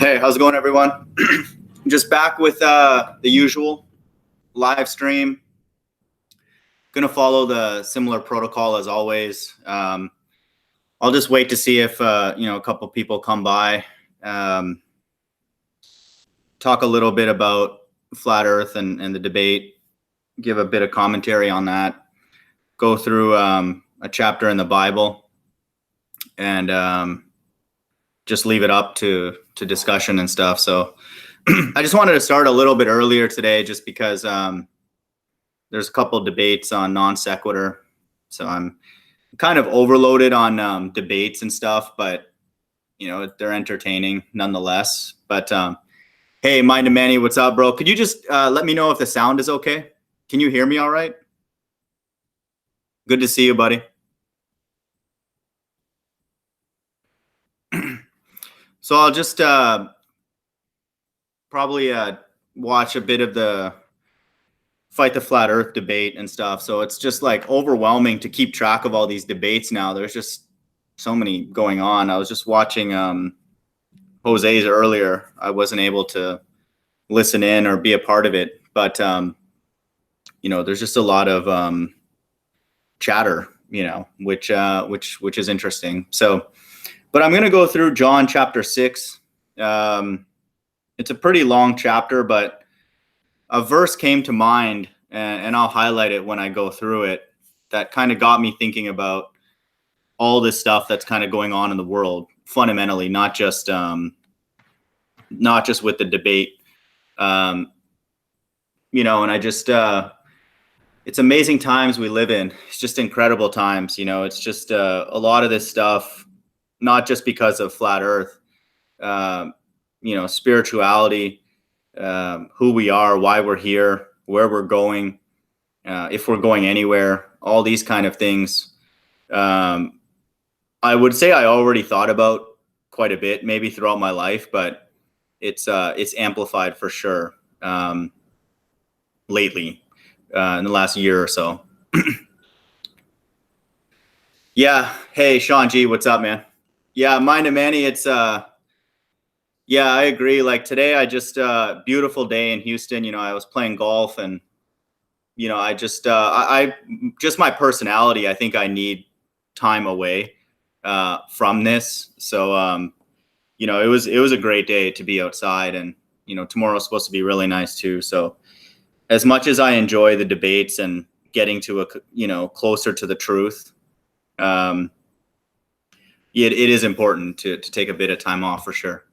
Hey, how's it going, everyone? Just back with the usual live stream. Gonna follow the similar protocol as always. I'll just wait to see if a couple people come by. Talk a little bit about flat Earth and the debate. Give a bit of commentary on that. Go through a chapter in the Bible, and just leave it up to discussion and stuff. So I just wanted to start a little bit earlier today, just because there's a couple debates on non sequitur. So I'm kind of overloaded on debates and stuff, but they're entertaining nonetheless. But hey, Mind to Manny, what's up, bro? Could you just let me know if the sound is okay? Can you hear me all right? Good to see you, buddy. So I'll just probably watch a bit of the Fight the Flat Earth debate and stuff. So it's just like overwhelming to keep track of all these debates now. There's just so many going on. I was just watching Jose's earlier. I wasn't able to listen in or be a part of it, but there's just a lot of chatter, which is interesting. So, but I'm going to go through John chapter 6. It's a pretty long chapter, but a verse came to mind, and I'll highlight it when I go through it, that kind of got me thinking about all this stuff that's kind of going on in the world, fundamentally, not just with the debate. And I just, it's amazing times we live in. It's just incredible times. It's just a lot of this stuff, not just because of flat Earth, spirituality, who we are, why we're here, where we're going, if we're going anywhere, all these kind of things. I would say I already thought about quite a bit, maybe throughout my life, but it's amplified for sure lately, in the last year or so. Yeah. Hey, Sean G, what's up, man? Yeah, Mind to Manny, it's yeah, I agree. Like today, I just beautiful day in Houston. I was playing golf, and I just I just my personality. I think I need time away from this. So it was a great day to be outside, and tomorrow's supposed to be really nice too. So as much as I enjoy the debates and getting to closer to the truth, it is important to take a bit of time off for sure.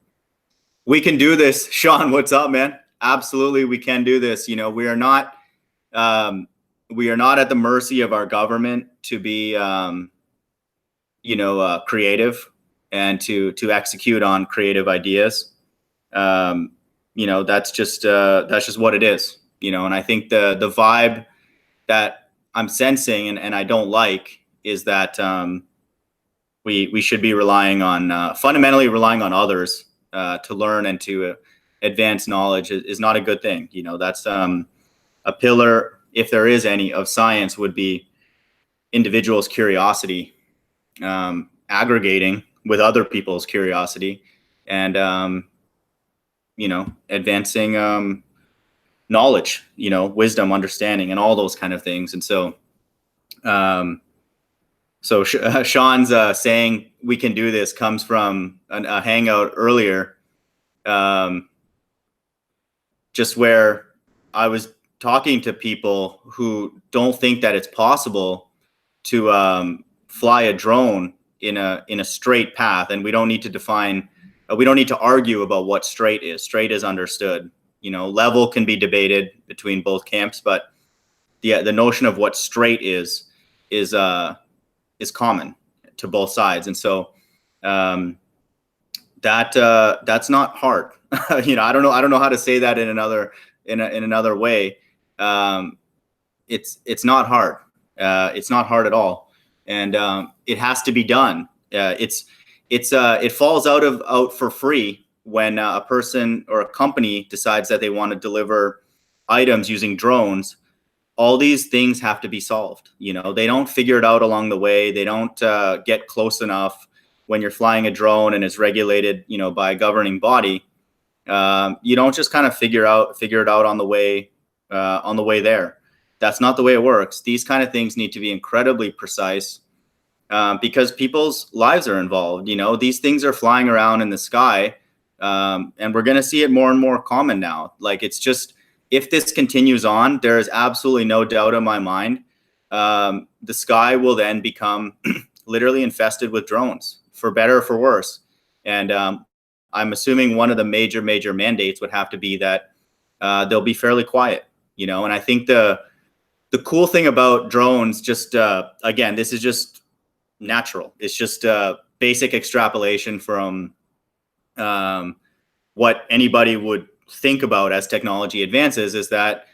We can do this. Sean, what's up, man? Absolutely, we can do this. We are not at the mercy of our government to be, creative and to execute on creative ideas. That's just what it is. And I think the vibe that I'm sensing and I don't like is that we should be fundamentally relying on others to learn and to advance knowledge is not a good thing. That's a pillar, if there is any, of science would be individuals' curiosity, aggregating with other people's curiosity, and advancing knowledge, wisdom, understanding, and all those kind of things. And so Sean's saying we can do this comes from a hangout earlier, just where I was talking to people who don't think that it's possible to fly a drone in a straight path, and we don't need to argue about what straight is. Straight is understood. Level can be debated between both camps, but the notion of what straight is common to both sides. And so that's not hard. I don't know how to say that in another way. It's not hard. It's not hard at all. And it has to be done. It falls out for free when a person or a company decides that they want to deliver items using drones. All these things have to be solved. They don't figure it out along the way. They don't get close enough when you're flying a drone and it's regulated, by a governing body. You don't just kind of figure it out on the way there. That's not the way it works. These kind of things need to be incredibly precise, because people's lives are involved. These things are flying around in the sky, and we're going to see it more and more common now. Like, it's just, if this continues on, there is absolutely no doubt in my mind, the sky will then become literally infested with drones, for better or for worse. And I'm assuming one of the major mandates would have to be that they'll be fairly quiet. And I think the cool thing about drones, just again, this is just natural. It's just basic extrapolation from what anybody would think about as technology advances, is that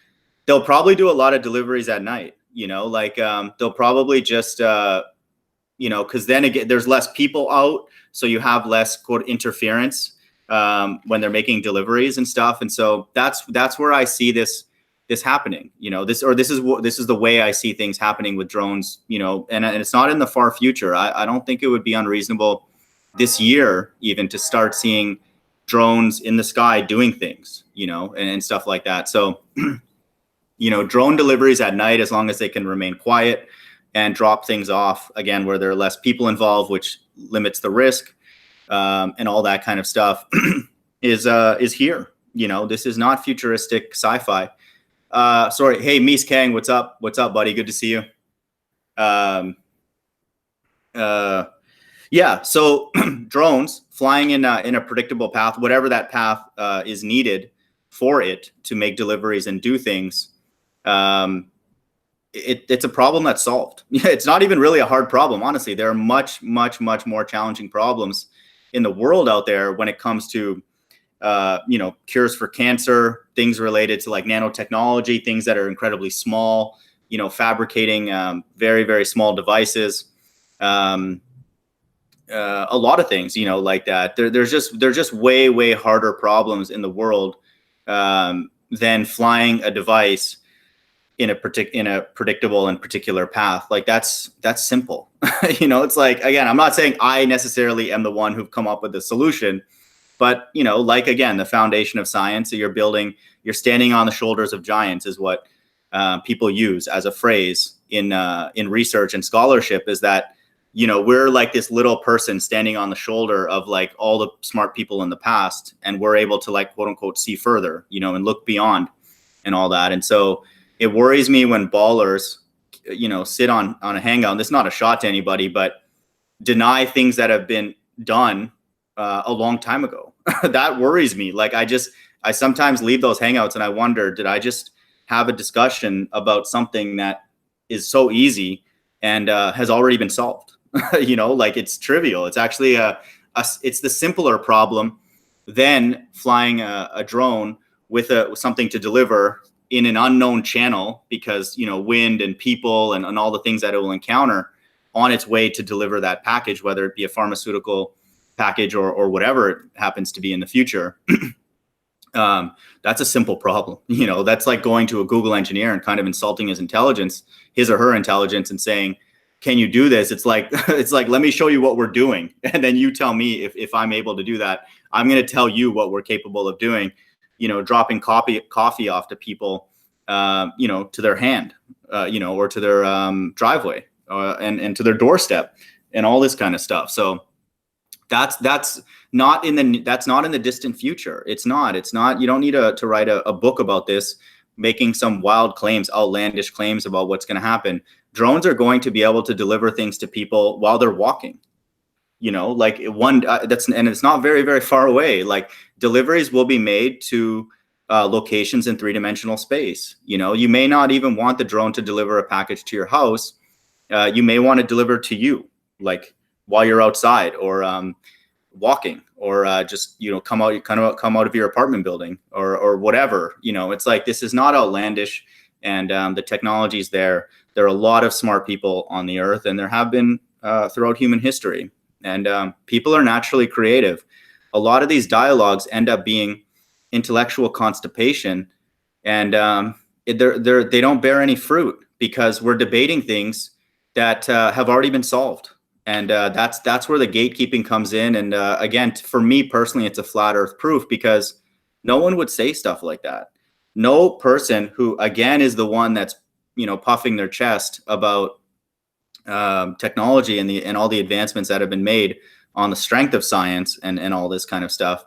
they'll probably do a lot of deliveries at night. Like, they'll probably just because then again, there's less people out, so you have less, quote, interference when they're making deliveries and stuff. And so that's where I see this happening. This is the way I see things happening with drones. And it's not in the far future. I don't think it would be unreasonable this year even to start seeing drones in the sky doing things, and stuff like that. So, drone deliveries at night, as long as they can remain quiet and drop things off, again, where there are less people involved, which limits the risk, and all that kind of stuff, is here. This is not futuristic sci-fi. Sorry. Hey, Mies Kang, what's up? What's up, buddy? Good to see you. Yeah. So drones flying in a predictable path, whatever that path is needed for it to make deliveries and do things. It's a problem that's solved. It's not even really a hard problem. Honestly, there are much more challenging problems in the world out there when it comes to, cures for cancer, things related to like nanotechnology, things that are incredibly small, fabricating very, very small devices, a lot of things, like that. There's just way harder problems in the world than flying a device in a predictable and particular path. Like, that's simple. It's like, again, I'm not saying I necessarily am the one who've come up with the solution, but like, again, the foundation of science that you're standing on the shoulders of giants is what people use as a phrase in research and scholarship, is that we're like this little person standing on the shoulder of like all the smart people in the past, and we're able to, like, quote unquote, see further, and look beyond and all that. And so it worries me when ballers, sit on a hangout. This is not a shot to anybody, but deny things that have been done a long time ago. That worries me. Like, I sometimes leave those hangouts and I wonder, did I just have a discussion about something that is so easy and has already been solved? Like, it's trivial. It's actually it's the simpler problem than flying a drone with something to deliver in an unknown channel, because wind and people and all the things that it will encounter on its way to deliver that package, whether it be a pharmaceutical package or whatever it happens to be in the future. That's a simple problem. That's like going to a Google engineer and kind of insulting his or her intelligence, and saying, can you do this? It's like, let me show you what we're doing, and then you tell me if I'm able to do that. I'm going to tell you what we're capable of doing. Dropping coffee off to people, to their hand, or to their driveway, and to their doorstep, and all this kind of stuff. So that's not in the distant future. It's not. You don't need to write a book about this, making some wild claims, outlandish claims about what's going to happen. Drones are going to be able to deliver things to people while they're walking. Like and it's not very, very far away. Like, deliveries will be made to locations in 3-dimensional space. You may not even want the drone to deliver a package to your house. You may want to deliver to you, like while you're outside, or walking, or just come out of your apartment building, or whatever. It's like, this is not outlandish, and the technology's there. There are a lot of smart people on the earth, and there have been throughout human history. And people are naturally creative. A lot of these dialogues end up being intellectual constipation, and they don't bear any fruit, because we're debating things that have already been solved. And that's where the gatekeeping comes in. And again, for me personally, it's a flat earth proof, because No one would say stuff like that. No person who, again, is the one that's, puffing their chest about technology and all the advancements that have been made on the strength of science and all this kind of stuff,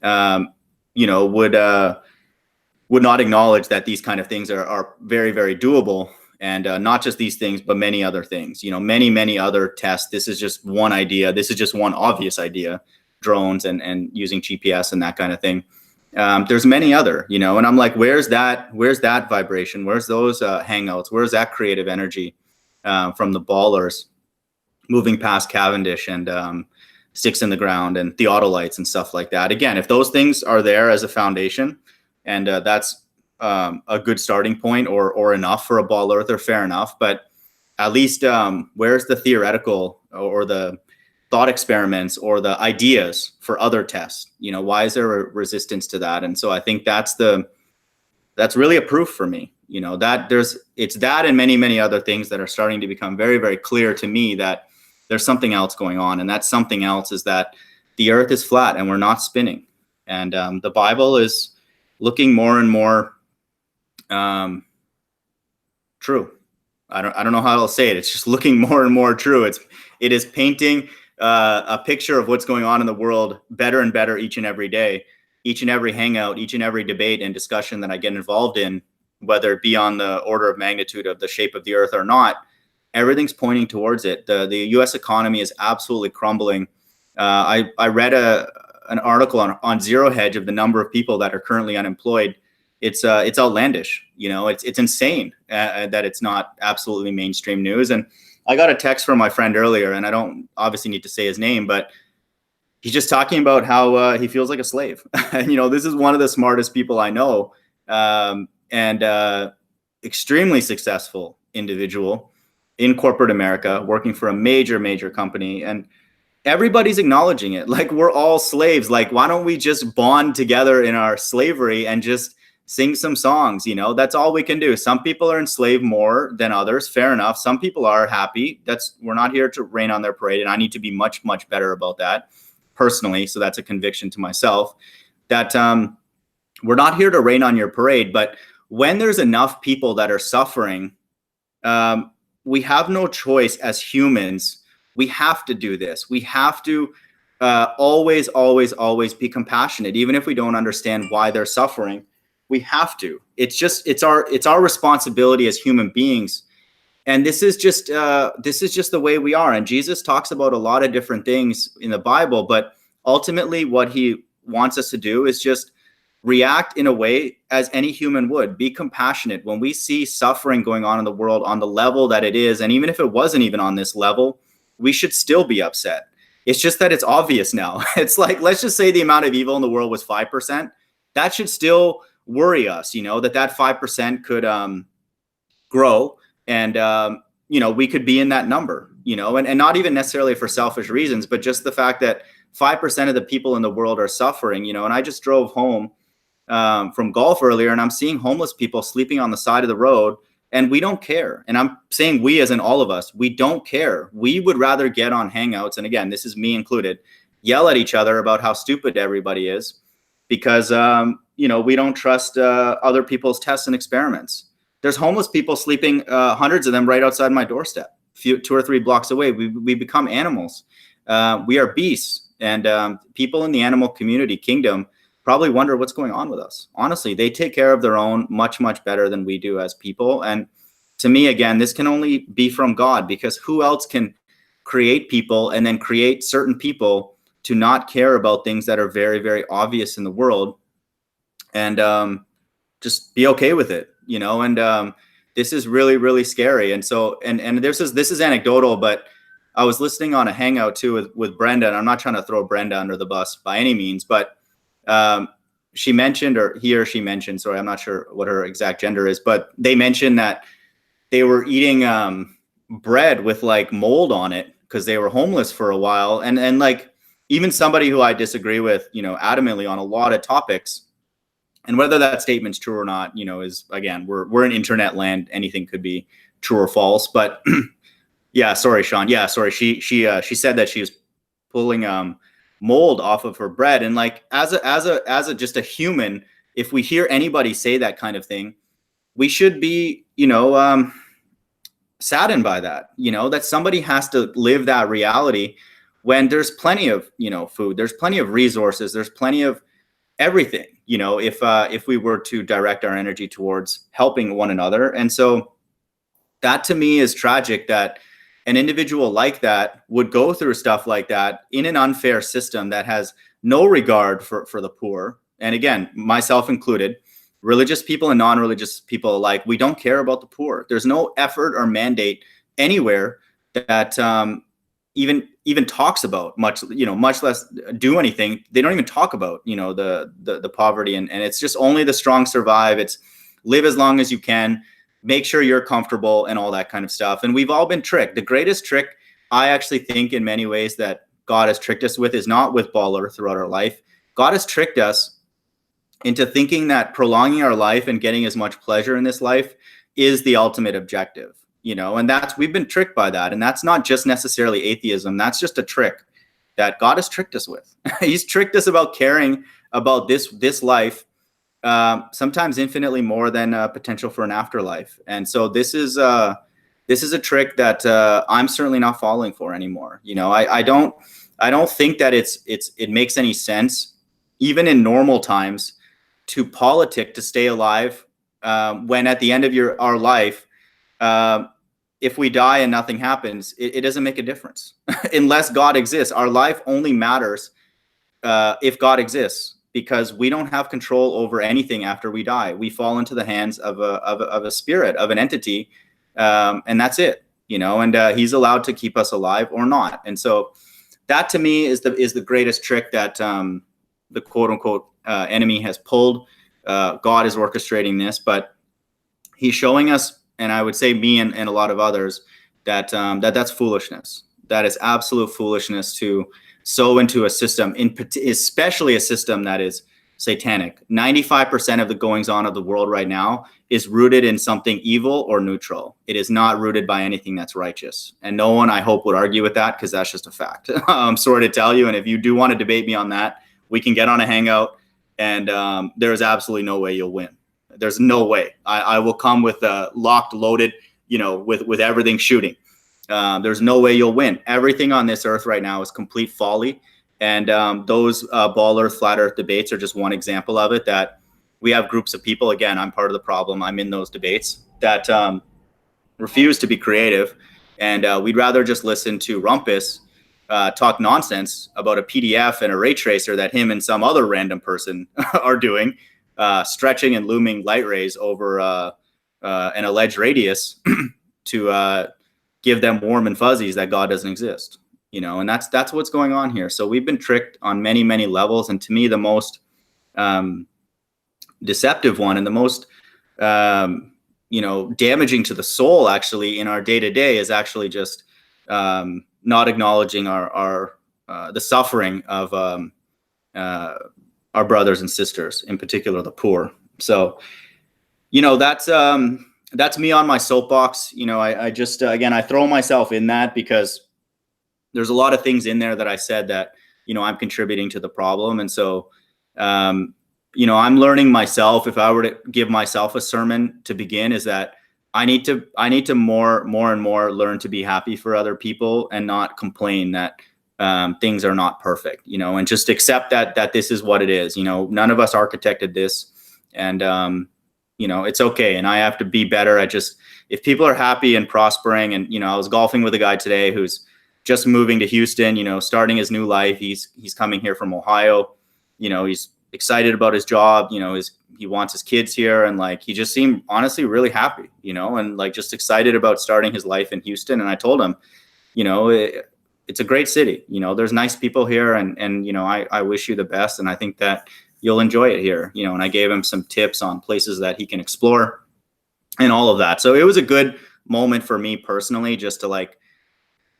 um, would not acknowledge that these kind of things are very, very doable. And not just these things, but many other things, many other tests. This is just one idea. This is just one obvious idea, drones and using GPS and that kind of thing. There's many other, and I'm like, where's that vibration? Where's those hangouts? Where's that creative energy from the ballers moving past Cavendish and sticks in the ground and theodolites and stuff like that? Again, if those things are there as a foundation, and that's a good starting point or enough for a ball earther, fair enough. But at least where's the theoretical or the thought experiments or the ideas for other tests? Why is there a resistance to that? And so I think that's really a proof for me, that it's that and many other things that are starting to become very, very clear to me that there's something else going on. And that something else is that the earth is flat and we're not spinning. And the Bible is looking more and more true. I don't know how I'll say it. It's just looking more and more true. It is painting a picture of what's going on in the world better and better each and every day. Each and every hangout, each and every debate and discussion that I get involved in, whether it be on the order of magnitude of the shape of the earth or not, everything's pointing towards it. The U.S. economy is absolutely crumbling. I read an article on Zero Hedge of the number of people that are currently unemployed. It's outlandish. It's insane that it's not absolutely mainstream news. And I got a text from my friend earlier, and I don't obviously need to say his name, but he's just talking about how he feels like a slave. And, this is one of the smartest people I know, and extremely successful individual in corporate America, working for a major company. And everybody's acknowledging it. Like, we're all slaves. Like, why don't we just bond together in our slavery and just sing some songs? That's all we can do. Some people are enslaved more than others. Fair enough. Some people are happy. We're not here to rain on their parade. And I need to be much better about that personally. So that's a conviction to myself that we're not here to rain on your parade. But when there's enough people that are suffering, we have no choice as humans. We have to do this. We have to always be compassionate, even if we don't understand why they're suffering. We have to. It's our responsibility as human beings. And this is just the way we are. And Jesus talks about a lot of different things in the Bible, but ultimately what he wants us to do is just react in a way as any human would. Be compassionate. When we see suffering going on in the world on the level that it is, and even if it wasn't even on this level, we should still be upset. It's just that it's obvious now. It's like, let's just say the amount of evil in the world was 5%. That should still worry us, that 5% could grow, and we could be in that number, and not even necessarily for selfish reasons, but just the fact that 5% of the people in the world are suffering, and I just drove home from golf earlier, and I'm seeing homeless people sleeping on the side of the road, and we don't care. And I'm saying we, as in all of us, we don't care. We would rather get on hangouts, and again, this is me included, yell at each other about how stupid everybody is, because we don't trust other people's tests and experiments. There's homeless people sleeping, hundreds of them, right outside my doorstep, 2 or 3 blocks away. We become animals. We are beasts, and people in the animal community kingdom probably wonder what's going on with us. Honestly, they take care of their own much better than we do as people. And to me, again, this can only be from God, because who else can create people and then create certain people to not care about things that are very, very obvious in the world, and just be okay with it, and this is really, really scary. And so, and this is anecdotal, but I was listening on a hangout too with Brenda, and I'm not trying to throw Brenda under the bus by any means, but she mentioned, or he or she mentioned, sorry, I'm not sure what her exact gender is, but they mentioned that they were eating bread with like mold on it because they were homeless for a while. And like, even somebody who I disagree with, adamantly on a lot of topics, and whether that statement's true or not, is, again, we're in internet land. Anything could be true or false. But yeah, sorry, Sean. Yeah, sorry. She said that she was pulling mold off of her bread. And like, as a just a human, if we hear anybody say that kind of thing, we should be, saddened by that, that somebody has to live that reality when there's plenty of, food, there's plenty of resources, there's plenty of everything, if we were to direct our energy towards helping one another. And so that to me is tragic, that an individual like that would go through stuff like that in an unfair system that has no regard for the poor. And again, myself included, religious people and non-religious people alike, we don't care about the poor. There's no effort or mandate anywhere that even talks about much less do anything. They don't even talk about, the poverty, and it's just only the strong survive. It's live as long as you can, make sure you're comfortable and all that kind of stuff. And we've all been tricked. The greatest trick I actually think in many ways that God has tricked us with is not with baller throughout our life. God has tricked us into thinking that prolonging our life and getting as much pleasure in this life is the ultimate objective, and we've been tricked by that. And that's not just necessarily atheism. That's just a trick that God has tricked us with. He's tricked us about caring about this life, sometimes infinitely more than potential for an afterlife. And so this is a trick that I'm certainly not falling for anymore. I don't think that it makes any sense, even in normal times, to politic to stay alive, when at the end of our life, if we die and nothing happens, it doesn't make a difference unless God exists. Our life only matters if God exists, because we don't have control over anything after we die. We fall into the hands of a spirit, of an entity, and that's it. And he's allowed to keep us alive or not. And so that to me is the greatest trick that the quote unquote enemy has pulled. God is orchestrating this, but he's showing us, and I would say me and a lot of others, that that's foolishness. That is absolute foolishness to sow into a system, especially a system that is satanic. 95% of the goings on of the world right now is rooted in something evil or neutral. It is not rooted by anything that's righteous. And no one, I hope, would argue with that, because that's just a fact. I'm sorry to tell you. And if you do want to debate me on that, we can get on a hangout, and there's absolutely no way you'll win. There's no way. I will come with locked, loaded, with everything shooting. There's no way you'll win. Everything on this earth right now is complete folly. And those ball earth, flat earth debates are just one example of it, that we have groups of people, again, I'm part of the problem, I'm in those debates, that refuse to be creative. And we'd rather just listen to Rumpus talk nonsense about a PDF and a ray tracer that him and some other random person are doing, stretching and looming light rays over an alleged radius to give them warm and fuzzies that God doesn't exist. And that's what's going on here. So we've been tricked on many, many levels. And to me, the most deceptive one, and the most, damaging to the soul actually in our day-to-day, is actually just not acknowledging our the suffering of our brothers and sisters, in particular the poor. So, that's me on my soapbox. I just, again, I throw myself in that because there's a lot of things in there that I said that, I'm contributing to the problem. And so, I'm learning myself, if I were to give myself a sermon to begin, is that I need to more and more learn to be happy for other people and not complain that things are not perfect, and just accept that this is what it is. None of us architected this, and it's okay. And I have to be better at if people are happy and prospering. And, I was golfing with a guy today who's just moving to Houston, starting his new life. He's coming here from Ohio. He's excited about his job. He wants his kids here. And he just seemed honestly really happy, and just excited about starting his life in Houston. And I told him, it's a great city. There's nice people here, and I wish you the best. And I think that you'll enjoy it here, and I gave him some tips on places that he can explore and all of that. So it was a good moment for me personally, just to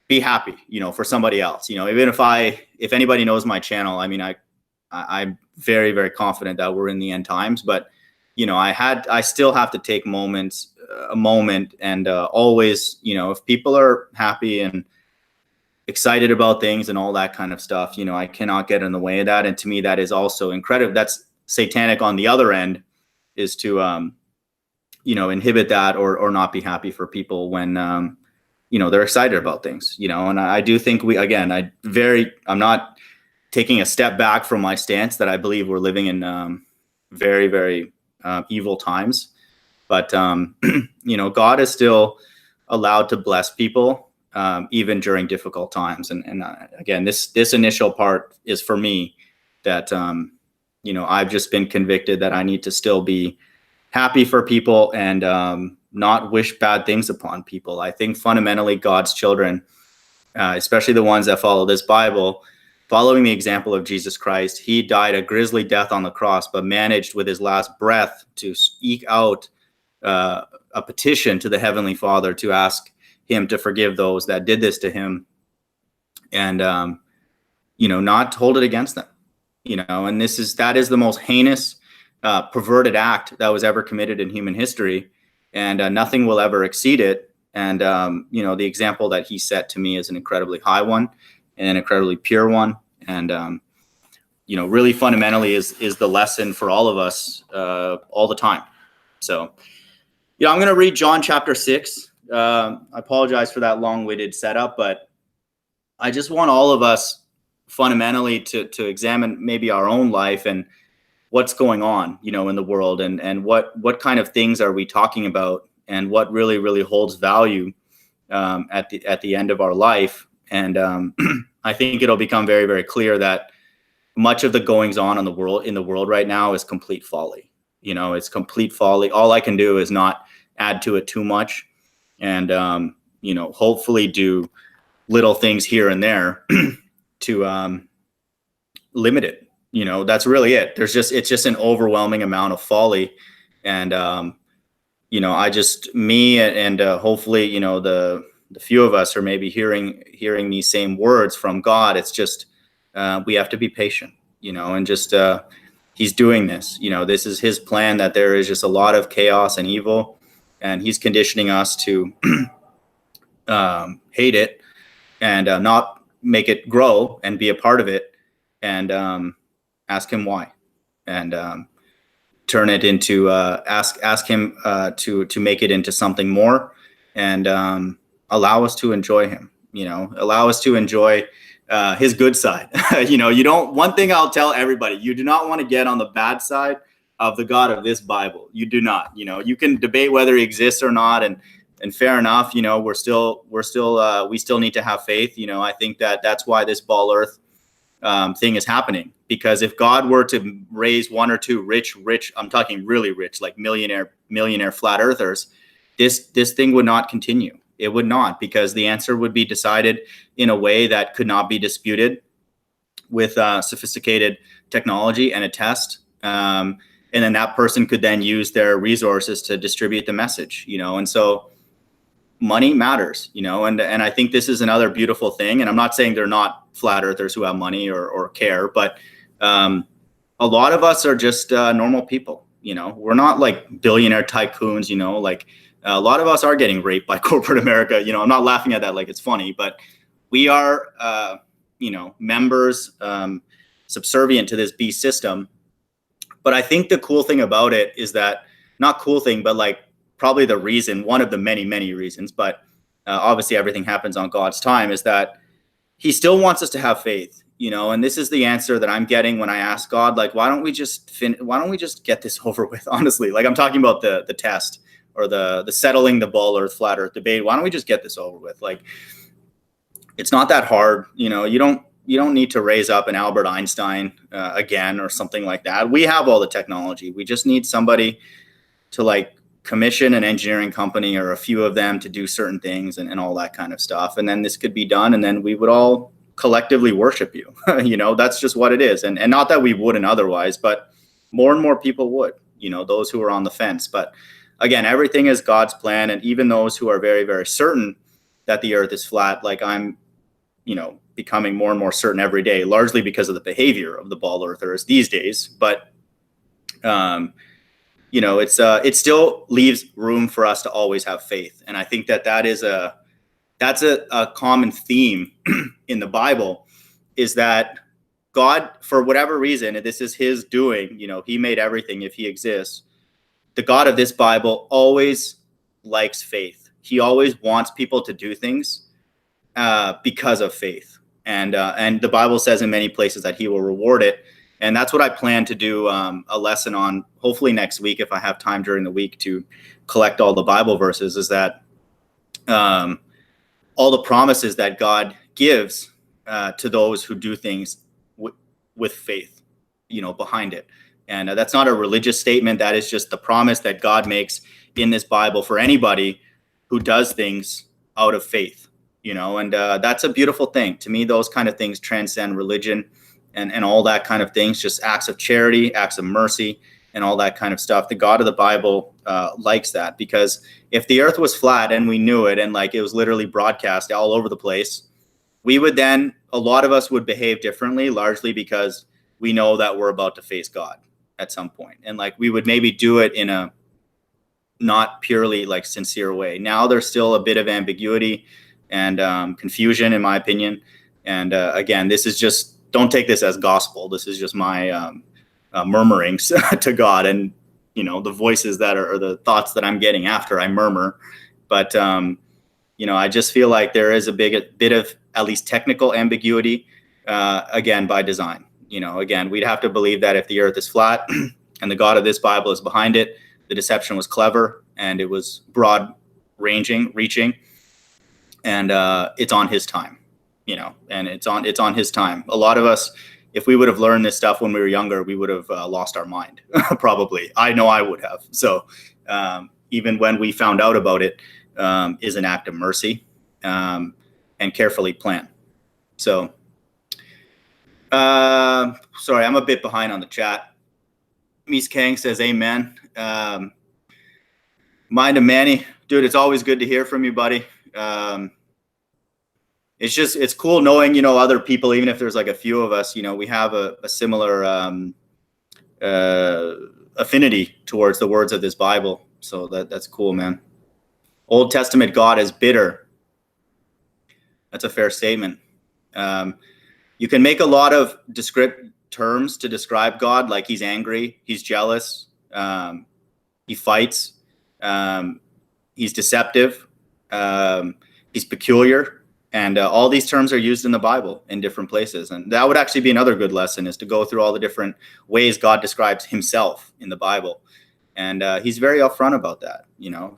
be happy, for somebody else, even if anybody knows my channel, I mean, I'm very, very confident that we're in the end times, but I still have to take a moment and always, if people are happy and excited about things and all that kind of stuff. I cannot get in the way of that. And to me, that is also incredible. That's satanic on the other end, is to, inhibit that or not be happy for people when, they're excited about things, and I do think I'm not taking a step back from my stance that I believe we're living in very, very evil times. But, God is still allowed to bless people even during difficult times. And again, this initial part is for me that, I've just been convicted that I need to still be happy for people and not wish bad things upon people. I think fundamentally God's children, especially the ones that follow this Bible, following the example of Jesus Christ, he died a grisly death on the cross, but managed with his last breath to eke out a petition to the Heavenly Father to ask him to forgive those that did this to him, and not hold it against them. And that is the most heinous, perverted act that was ever committed in human history, and nothing will ever exceed it. And the example that he set to me is an incredibly high one and an incredibly pure one, and really fundamentally is the lesson for all of us all the time. So I'm going to read John chapter 6. I apologize for that long-winded setup, but I just want all of us fundamentally to examine maybe our own life and what's going on, in the world, and what kind of things are we talking about, and what really, really holds value at the end of our life. And I think it'll become very, very clear that much of the goings on in the world right now is complete folly. It's complete folly. All I can do is not add to it too much, and hopefully do little things here and there to limit it. That's really it. It's just an overwhelming amount of folly, and me and hopefully the few of us are maybe hearing these same words from God. It's just we have to be patient, and just he's doing this. This is his plan, that there is just a lot of chaos and evil, and he's conditioning us to hate it and not make it grow and be a part of it, and ask him why, and turn it into ask him to make it into something more, and allow us to enjoy him. Allow us to enjoy his good side. One thing I'll tell everybody: you do not want to get on the bad side of the God of this Bible. You do not. You can debate whether he exists or not, and fair enough. We still need to have faith. I think that's why this ball earth thing is happening, because if God were to raise one or two rich, I'm talking really rich, like millionaire flat earthers, this thing would not continue. It would not, because the answer would be decided in a way that could not be disputed with sophisticated technology and a test. And then that person could then use their resources to distribute the message, and so money matters, and I think this is another beautiful thing. And I'm not saying they're not flat earthers who have money or care, but a lot of us are just normal people. We're not like billionaire tycoons, like a lot of us are getting raped by corporate America. I'm not laughing at that like it's funny, but we are, members subservient to this beast system. But I think the cool thing about it is that, not cool thing, but like probably the reason, one of the many, many reasons, but obviously everything happens on God's time, is that he still wants us to have faith, and this is the answer that I'm getting when I ask God, like, why don't we just get this over with? Honestly, like, I'm talking about the test or the settling the ball earth, flat earth debate. Why don't we just get this over with? Like, it's not that hard. You don't need to raise up an Albert Einstein again or something like that. We have all the technology. We just need somebody to like commission an engineering company or a few of them to do certain things and all that kind of stuff. And then this could be done, and then we would all collectively worship you. That's just what it is. And not that we wouldn't otherwise, but more and more people would, those who are on the fence. But again, everything is God's plan. And even those who are very, very certain that the earth is flat, like I'm, becoming more and more certain every day, largely because of the behavior of the ball earthers these days. But, it still leaves room for us to always have faith. And I think that is a that's a common theme in the Bible, is that God, for whatever reason, and this is his doing, he made everything if he exists. The God of this Bible always likes faith. He always wants people to do things because of faith. And the Bible says in many places that he will reward it. And that's what I plan to do a lesson on, hopefully next week, if I have time during the week to collect all the Bible verses, is that all the promises that God gives to those who do things with faith, behind it. And that's not a religious statement. That is just the promise that God makes in this Bible for anybody who does things out of faith, and that's a beautiful thing. To me, those kind of things transcend religion and all that kind of things, just acts of charity, acts of mercy, and all that kind of stuff. The God of the Bible likes that, because if the earth was flat and we knew it, and like it was literally broadcast all over the place, we would then, a lot of us would behave differently, largely because we know that we're about to face God at some point. And like we would maybe do it in a not purely like sincere way. Now there's still a bit of ambiguity and confusion, in my opinion. And again, this is just, don't take this as gospel. This is just my murmurings to God, and the voices that are, or the thoughts that I'm getting after I murmur. But I just feel like there is a bit of at least technical ambiguity, again, by design. Again, we'd have to believe that if the earth is flat and the God of this Bible is behind it, the deception was clever and it was broad reaching, and it's on his time, and it's on his time. A lot of us, if we would have learned this stuff when we were younger, we would have lost our mind. Probably. I know I would have. So even when we found out about it, is an act of mercy, and carefully planned. So, sorry, I'm a bit behind on the chat. Mies Kang says, amen. Mind of Manny, dude, it's always good to hear from you, buddy. It's cool knowing, other people, even if there's like a few of us, we have a similar affinity towards the words of this Bible. So that's cool, man. Old Testament God is bitter. That's a fair statement. You can make a lot of descriptive terms to describe God, like he's angry, he's jealous, he fights, he's deceptive, he's peculiar. And all these terms are used in the Bible in different places. And that would actually be another good lesson, is to go through all the different ways God describes himself in the Bible. And he's very upfront about that.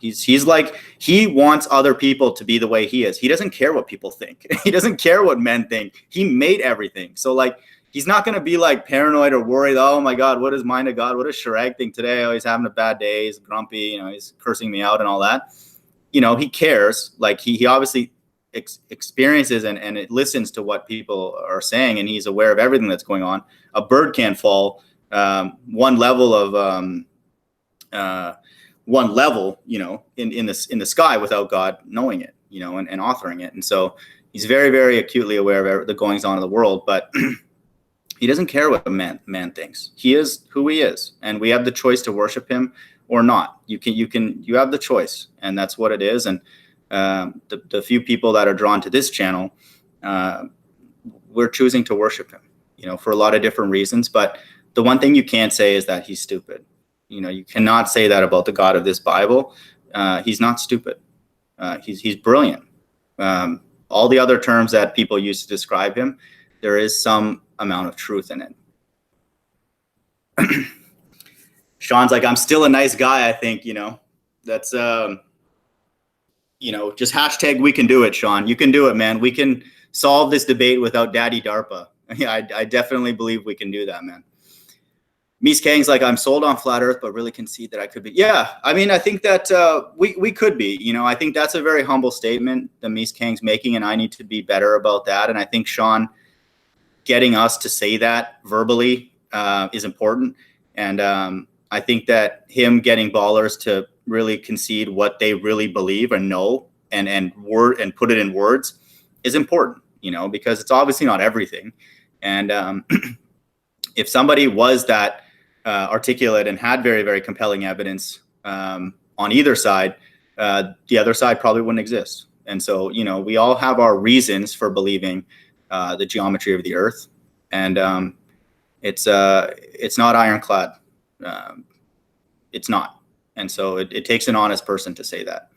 He's like, he wants other people to be the way he is. He doesn't care what people think. He doesn't care what men think. He made everything. So like, he's not going to be like paranoid or worried. Oh my God, what is mind of God? What does Shrek think today? Oh, he's having a bad day. He's grumpy. He's cursing me out and all that. He cares. Like he obviously experiences and it listens to what people are saying, and he's aware of everything that's going on. A bird can't fall one level in the sky without God knowing it, and authoring it. And so he's very, very acutely aware of the goings on in the world, but he doesn't care what a man thinks. He is who he is, and we have the choice to worship him or not. You have the choice, and that's what it is. And the few people that are drawn to this channel, we're choosing to worship him, for a lot of different reasons. But the one thing you can't say is that he's stupid. You cannot say that about the God of this Bible. He's not stupid. He's brilliant. All the other terms that people use to describe him, there is some amount of truth in it. Sean's like, I'm still a nice guy, I think, that's just hashtag we can do it, Sean. You can do it, man. We can solve this debate without Daddy DARPA. Yeah, I definitely believe we can do that, man. Mies Kang's like, I'm sold on flat earth, but really concede that I could be. Yeah, I think that we could be. I think that's a very humble statement that Mies Kang's making, and I need to be better about that. And I think Sean getting us to say that verbally is important. And I think that him getting ballers to really concede what they really believe and know and put it in words is important, because it's obviously not everything. And if somebody was that articulate and had very, very compelling evidence on either side, the other side probably wouldn't exist. And so, we all have our reasons for believing the geometry of the earth. And it's not ironclad. It's not. And so it takes an honest person to say that.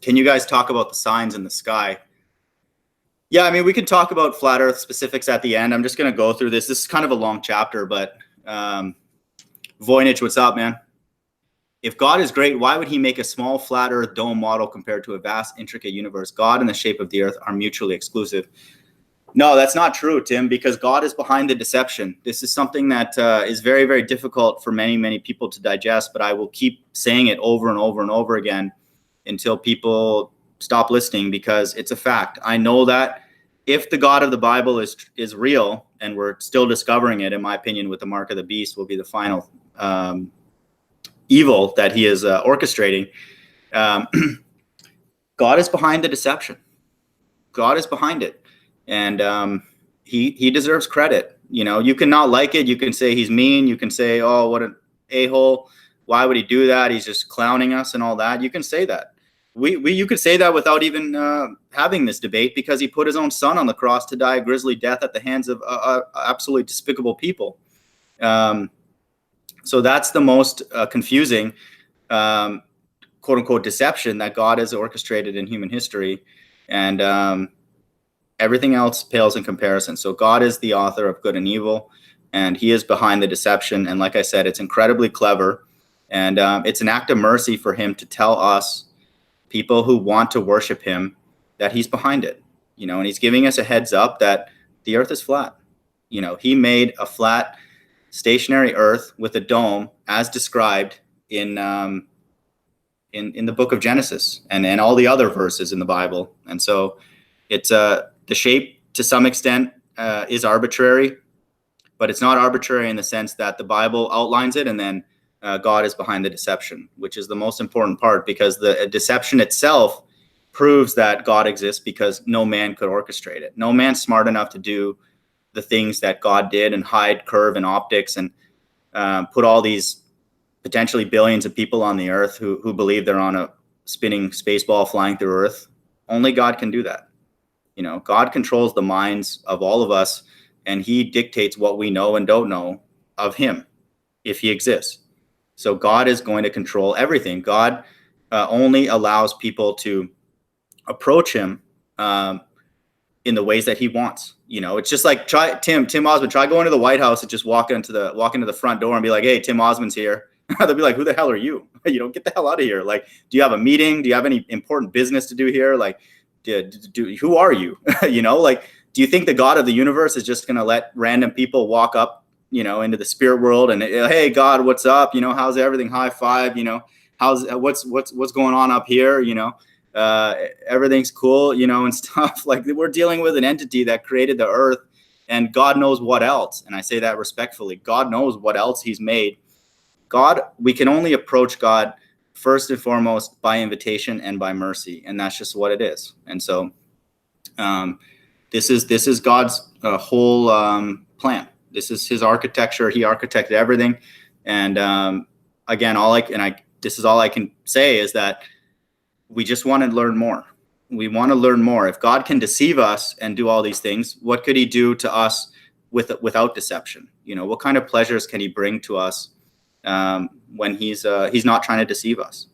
Can you guys talk about the signs in the sky? Yeah, I mean, we can talk about flat earth specifics at the end. I'm just going to go through this. This is kind of a long chapter, but Voynich, what's up, man? If God is great, why would he make a small flat earth dome model compared to a vast, intricate universe? God and the shape of the earth are mutually exclusive. No, that's not true, Tim, because God is behind the deception. This is something that is very, very difficult for many, many people to digest, but I will keep saying it over and over and over again until people stop listening, because it's a fact. I know that if the God of the Bible is real, and we're still discovering it, in my opinion, with the mark of the beast will be the final evil that he is orchestrating. God is behind the deception. God is behind it. And he deserves credit. You can not like it. You can say he's mean. You can say, oh, what an a-hole. Why would he do that? He's just clowning us and all that. You can say that. You could say that without even having this debate, because he put his own son on the cross to die a grisly death at the hands of absolutely despicable people. So that's the most confusing, quote unquote, deception that God has orchestrated in human history. And everything else pales in comparison. So God is the author of good and evil, and he is behind the deception. And like I said, it's incredibly clever. And it's an act of mercy for him to tell us, people who want to worship him, that he's behind it. And he's giving us a heads up that the earth is flat. He made a flat, stationary earth with a dome, as described in the book of Genesis and all the other verses in the Bible. And so it's the shape to some extent is arbitrary, but it's not arbitrary in the sense that the Bible outlines it and then God is behind the deception, which is the most important part, because the deception itself proves that God exists, because no man could orchestrate it. No man's smart enough to do the things that God did and hide curve and optics and put all these potentially billions of people on the earth who believe they're on a spinning space ball flying through Earth. Only God can do that. God controls the minds of all of us, and he dictates what we know and don't know of him, if he exists. So God is going to control everything. God only allows people to approach him in the ways that he wants. It's just like Tim Osmond, try going to the White House and just walk into the front door and be like, hey, Tim Osmond's here. They'll be like, who the hell are you? Get the hell out of here. Like, do you have a meeting? Do you have any important business to do here? Like, who are you? Like, do you think the God of the universe is just going to let random people walk up, into the spirit world and, hey, God, what's up? How's everything? High five, what's going on up here? Everything's cool, and stuff. Like, we're dealing with an entity that created the earth, and God knows what else. And I say that respectfully. God knows what else he's made. We can only approach God first and foremost by invitation and by mercy, and that's just what it is. And so this is God's whole plan. This is his architecture. He architected everything. And again, this is all I can say is that we just want to learn more. We want to learn more. If God can deceive us and do all these things, what could he do to us without deception? What kind of pleasures can he bring to us when he's not trying to deceive us,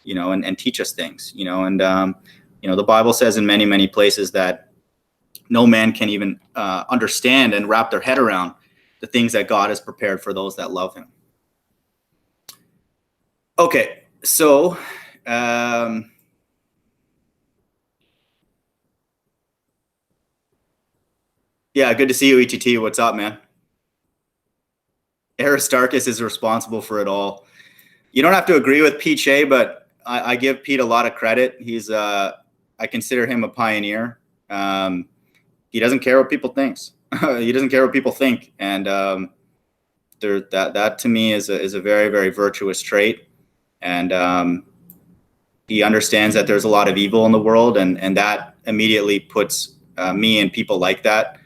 and teach us things, and the Bible says in many, many places that no man can even understand and wrap their head around the things that God has prepared for those that love him. Okay, so yeah, good to see you, ETT. What's up, man? Aristarchus is responsible for it all. You don't have to agree with Pete Shea, but I give Pete a lot of credit. He's I consider him a pioneer. He doesn't care what people thinks. He doesn't care what people think, and that to me is a very, very virtuous trait. And he understands that there's a lot of evil in the world, and that immediately puts me and people like that.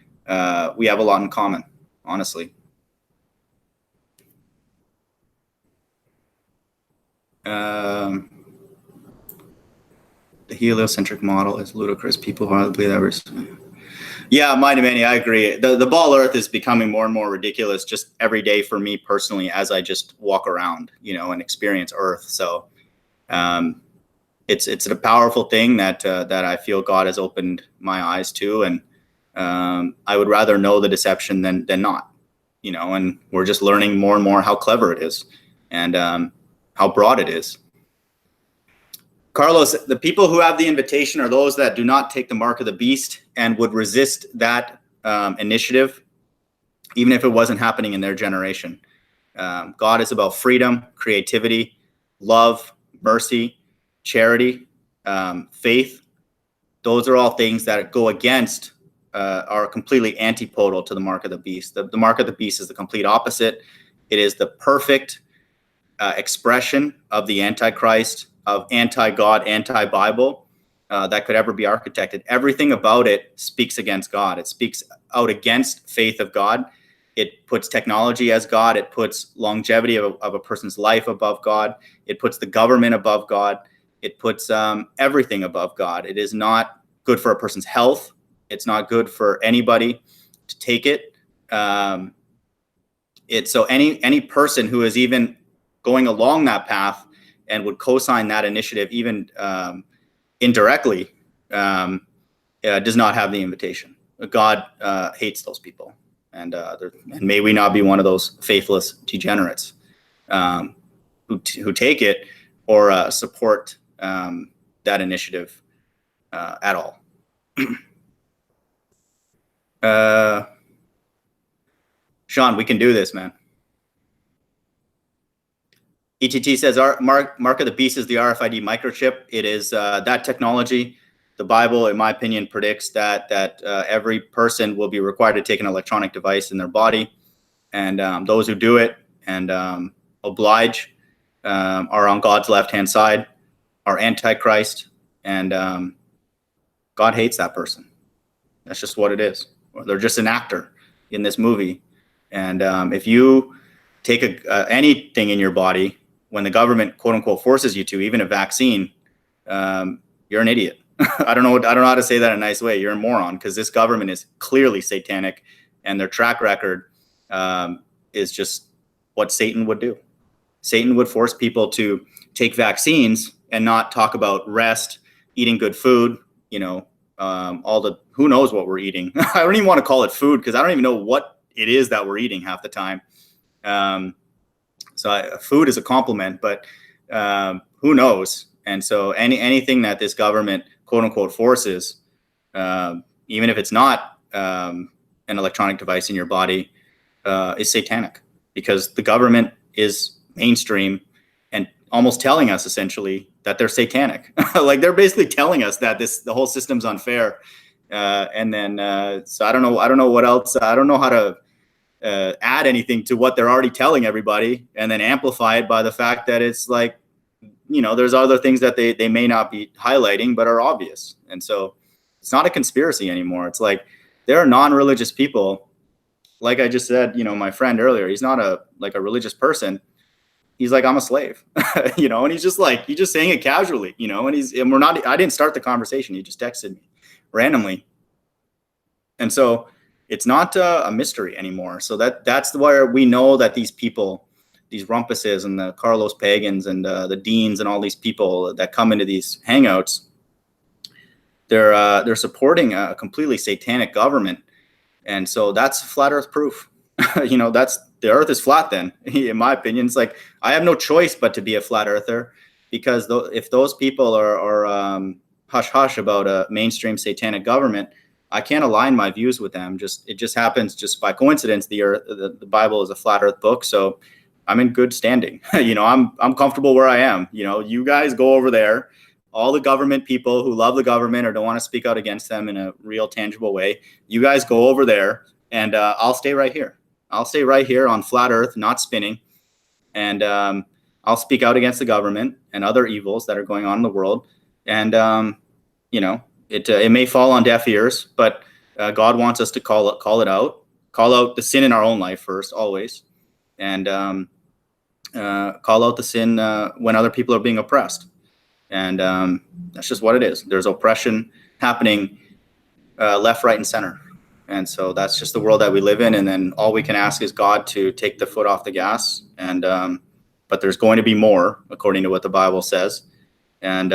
We have a lot in common, honestly. The heliocentric model is ludicrous. People hardly believe that. Yeah, mind many. I agree. The ball Earth is becoming more and more ridiculous just every day for me personally as I just walk around, and experience Earth. So it's a powerful thing that I feel God has opened my eyes to, and I would rather know the deception than not, and we're just learning more and more how clever it is and how broad it is. Carlos, the people who have the invitation are those that do not take the mark of the beast and would resist that initiative, even if it wasn't happening in their generation. God is about freedom, creativity, love, mercy, charity, faith. Those are all things that go against, are completely antipodal to the mark of the beast. The mark of the beast is the complete opposite. It is the perfect expression of the Antichrist, of anti-God, anti-Bible that could ever be architected. Everything about it speaks against God. It speaks out against faith of God. It puts technology as God. It puts longevity of a person's life above God. It puts the government above God. It puts everything above God. It is not good for a person's health. It's not good for anybody to take it. So any person who is even going along that path and would co-sign that initiative, even indirectly, does not have the invitation. God hates those people, and may we not be one of those faithless degenerates who take it or support that initiative at all. Sean, we can do this, man. ETT says our mark of the beast is the RFID microchip. It is that technology. The Bible, in my opinion, predicts that every person will be required to take an electronic device in their body, and those who do it and oblige are on God's left-hand side, are Antichrist, and God hates that person. That's just what it is. They're just an actor in this movie, and if you take anything in your body when the government, quote unquote, forces you to, even a vaccine, you're an idiot. I don't know how to say that in a nice way. You're a moron, because this government is clearly satanic, and their track record is just what Satan would do. Satan would force people to take vaccines and not talk about rest, eating good food, who knows what we're eating. I don't even want to call it food, because I don't even know what it is that we're eating half the time. Food is a compliment, but who knows? And so anything that this government, quote unquote, forces, even if it's not an electronic device in your body, is satanic, because the government is mainstream and almost telling us essentially that they're satanic. Like, they're basically telling us that the whole system's unfair. And then so I don't know what else. I don't know how to add anything to what they're already telling everybody, and then amplify it by the fact that it's like, there's other things that they may not be highlighting but are obvious. And so it's not a conspiracy anymore. It's like, there are non-religious people, like I just said, my friend earlier, he's not a religious person. He's like, I'm a slave, and he's just saying it casually, and I didn't start the conversation. He just texted me randomly. And so it's not a mystery anymore. So that's where we know that these people, these rumpuses and the Carlos Pagans and the Deans and all these people that come into these hangouts, they're supporting a completely satanic government. And so that's flat Earth proof. That's the Earth is flat. Then, in my opinion, it's like, I have no choice but to be a flat earther, because if those people are hush hush about a mainstream satanic government, I can't align my views with them. It just happens just by coincidence. The Bible is a flat Earth book, so I'm in good standing. I'm comfortable where I am. You guys go over there. All the government people who love the government or don't want to speak out against them in a real tangible way, you guys go over there, and I'll stay right here. I'll stay right here on flat Earth, not spinning, and I'll speak out against the government and other evils that are going on in the world. And it may fall on deaf ears, but God wants us to call it out, call out the sin in our own life first, always, and call out the sin when other people are being oppressed. And that's just what it is. There's oppression happening left, right, and center. And so that's just the world that we live in. And then all we can ask is God to take the foot off the gas. And but there's going to be more, according to what the Bible says. And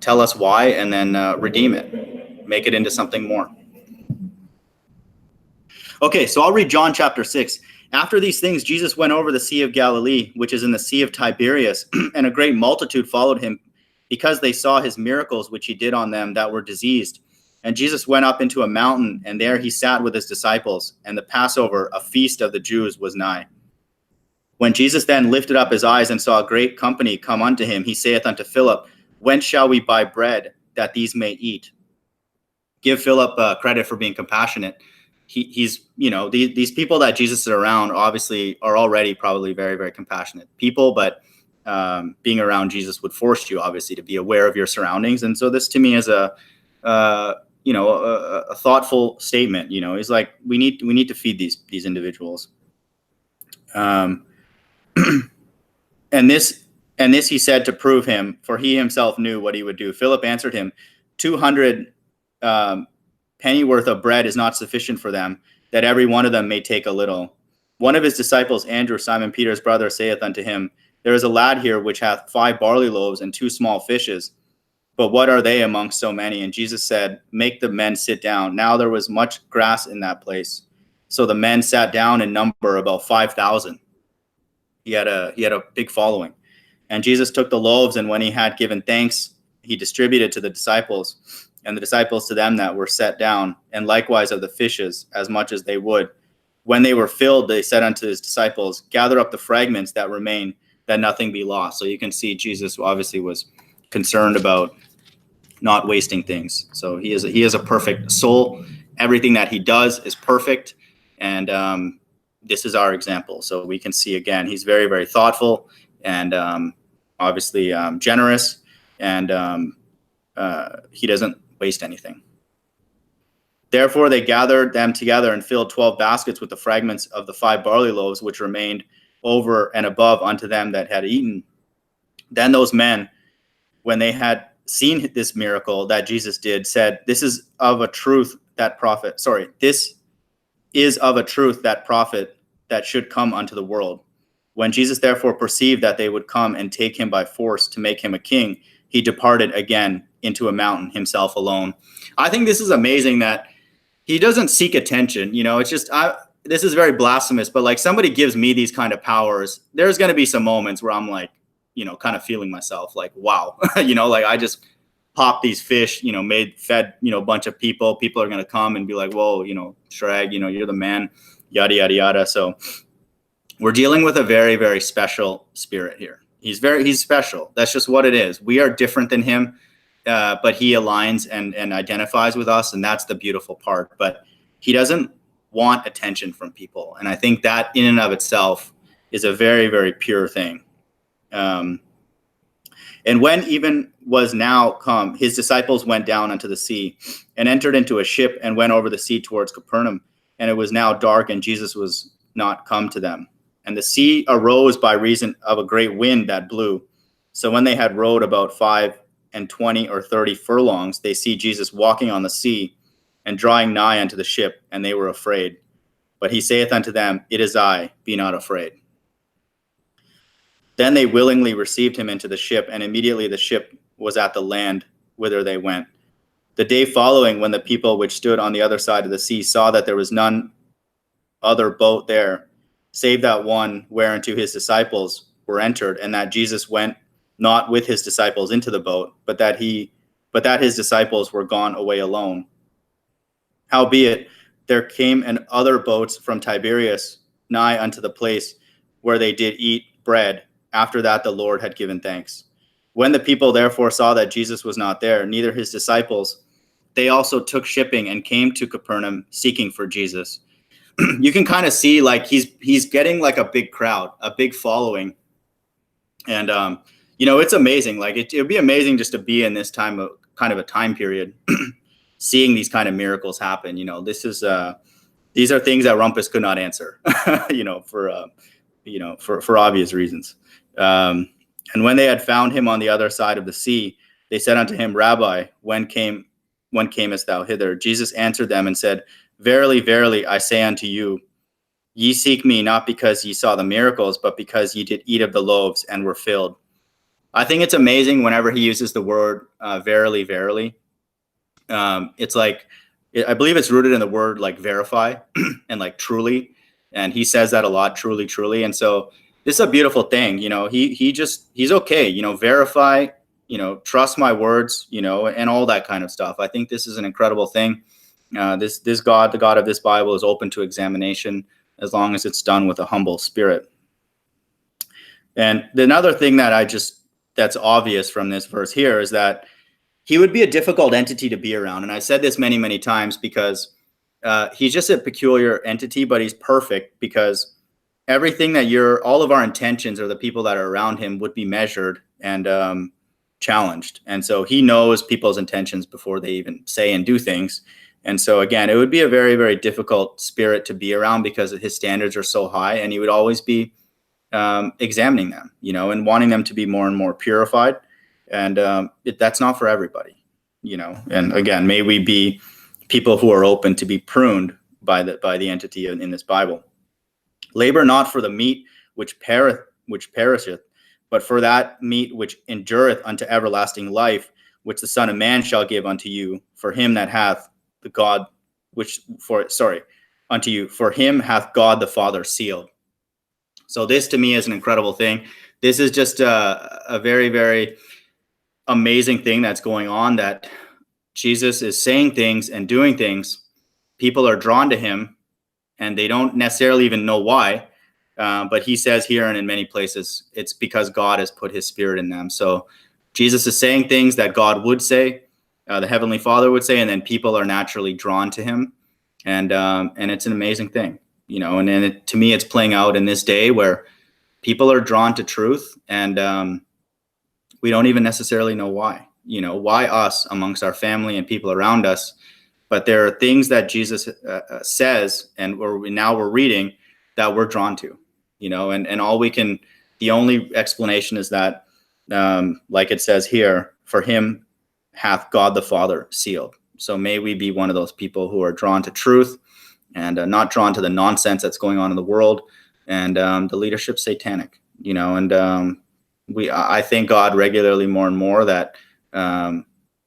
tell us why, and then redeem it, make it into something more. Okay, so I'll read John chapter 6. After these things, Jesus went over the Sea of Galilee, which is in the Sea of Tiberias, and a great multitude followed him, because they saw his miracles which he did on them that were diseased. And Jesus went up into a mountain, and there he sat with his disciples. And the Passover, a feast of the Jews, was nigh. When Jesus then lifted up his eyes and saw a great company come unto him, he saith unto Philip, Whence shall we buy bread that these may eat? Give Philip credit for being compassionate. He's these people that Jesus is around obviously are already probably very, very compassionate people, but being around Jesus would force you obviously to be aware of your surroundings. And so this to me is a thoughtful statement. He's like, we need to feed these individuals. And this he said to prove him, for he himself knew what he would do. Philip answered him, 200 pennyworth of bread is not sufficient for them, that every one of them may take a little. One of his disciples, Andrew, Simon Peter's brother, saith unto him, There is a lad here which hath 5 barley loaves and 2 small fishes. But what are they amongst so many? And Jesus said, Make the men sit down. Now there was much grass in that place. So the men sat down in number about 5,000. He had a big following. And Jesus took the loaves, and when he had given thanks, he distributed to the disciples, and the disciples to them that were set down, and likewise of the fishes, as much as they would. When they were filled, they said unto his disciples, Gather up the fragments that remain, that nothing be lost. So you can see Jesus obviously was concerned about not wasting things. So he is a perfect soul. Everything that he does is perfect. And this is our example. So we can see, again, he's very, very thoughtful, and obviously generous, and he doesn't waste anything. Therefore they gathered them together and filled 12 baskets with the fragments of the 5 barley loaves which remained over and above unto them that had eaten. Then those men, when they had seen this miracle that Jesus did, said, This is of a truth that prophet that should come unto the world. When Jesus therefore perceived that they would come and take him by force to make him a king, he departed again into a mountain himself alone. I think this is amazing that he doesn't seek attention. It's just, this is very blasphemous, but like somebody gives me these kind of powers, there's going to be some moments where I'm like, kind of feeling myself like, wow, like I just popped these fish, fed, a bunch of people. People are going to come and be like, whoa, Shrag, you're the man, yada, yada, yada. So we're dealing with a very, very special spirit here. He's special. That's just what it is. We are different than him, but he aligns and identifies with us. And that's the beautiful part. But he doesn't want attention from people. And I think that in and of itself is a very, very pure thing. And when even was now come, his disciples went down unto the sea and entered into a ship and went over the sea towards Capernaum. And it was now dark, and Jesus was not come to them. And the sea arose by reason of a great wind that blew. So when they had rowed about 25 or 30 furlongs, they see Jesus walking on the sea and drawing nigh unto the ship, and they were afraid. But he saith unto them, It is I, be not afraid. Then they willingly received him into the ship, and immediately the ship was at the land whither they went. The day following, when the people which stood on the other side of the sea saw that there was none other boat there, save that one whereunto his disciples were entered, and that Jesus went not with his disciples into the boat, but that his disciples were gone away alone. Howbeit, there came and other boats from Tiberias nigh unto the place where they did eat bread, after that the Lord had given thanks. When the people therefore saw that Jesus was not there, neither his disciples, they also took shipping and came to Capernaum seeking for Jesus. You can kind of see like he's getting like a big crowd, a big following. And, it's amazing. Like it would be amazing just to be in this kind of a time period, seeing these kind of miracles happen. These are things that Rumpus could not answer, for obvious reasons. And when they had found him on the other side of the sea, they said unto him, Rabbi, when camest thou hither? Jesus answered them and said, Verily, verily, I say unto you, ye seek me not because ye saw the miracles, but because ye did eat of the loaves and were filled. I think it's amazing whenever he uses the word verily, verily. It's like, I believe it's rooted in the word like verify and like truly. And he says that a lot, truly, truly. And so this is a beautiful thing. He's okay, verify, trust my words, and all that kind of stuff. I think this is an incredible thing. This God, the God of this Bible, is open to examination as long as it's done with a humble spirit. And another thing that's obvious from this verse here is that he would be a difficult entity to be around. And I've said this many, many times because he's just a peculiar entity, but he's perfect because everything that all of our intentions or the people that are around him would be measured and challenged. And so he knows people's intentions before they even say and do things. And so, again, it would be a very, very difficult spirit to be around because his standards are so high, and he would always be examining them, and wanting them to be more and more purified. And that's not for everybody, and again, may we be people who are open to be pruned by the entity in this Bible. Labor not for the meat which perisheth, but for that meat which endureth unto everlasting life, which the Son of Man shall give unto you. For him that hath unto you, for him hath God the Father sealed. So this to me is an incredible thing. This is just a very, very amazing thing that's going on, that Jesus is saying things and doing things. People are drawn to him, and they don't necessarily even know why. But he says here and in many places, it's because God has put his spirit in them. So Jesus is saying things that God would say, the Heavenly Father would say, and then people are naturally drawn to him. And it's an amazing thing, and to me, it's playing out in this day where people are drawn to truth, and we don't even necessarily know why. Why us amongst our family and people around us? But there are things that Jesus says, and we're reading, that we're drawn to, and the only explanation is that, like it says here, for him hath God the Father sealed. So may we be one of those people who are drawn to truth and not drawn to the nonsense that's going on in the world, and the leadership's satanic, and I thank God regularly more and more that I'm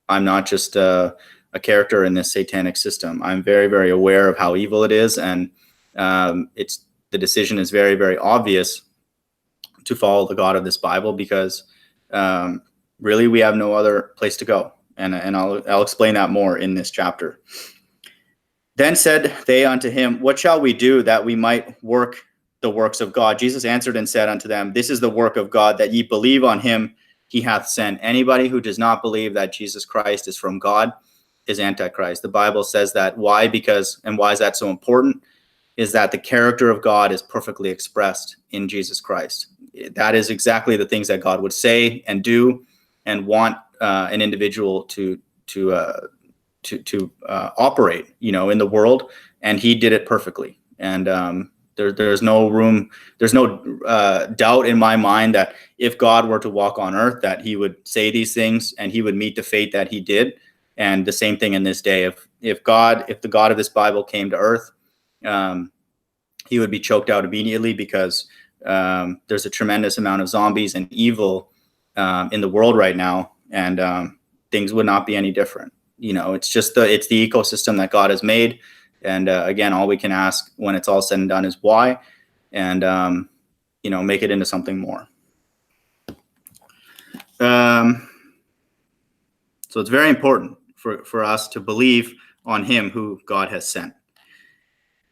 not just a character in this satanic system. I'm very, very aware of how evil it is, and the decision is very, very obvious to follow the God of this Bible, because really we have no other place to go, and I'll explain that more in this chapter. Then said they unto him, What shall we do that we might work the works of God? Jesus answered and said unto them, This is the work of God, that ye believe on him he hath sent. Anybody who does not believe that Jesus Christ is from God is Antichrist. The Bible says that. Why? And why is that so important? Is that the character of God is perfectly expressed in Jesus Christ. That is exactly the things that God would say and do and want an individual to operate, in the world, and he did it perfectly. And there's no doubt in my mind that if God were to walk on earth, that he would say these things and he would meet the fate that he did. And the same thing in this day. If the God of this Bible came to earth, he would be choked out immediately, because there's a tremendous amount of zombies and evil in the world right now, and things would not be any different. It's just it's the ecosystem that God has made. And again, all we can ask when it's all said and done is why, and make it into something more. So it's very important for us to believe on him who God has sent.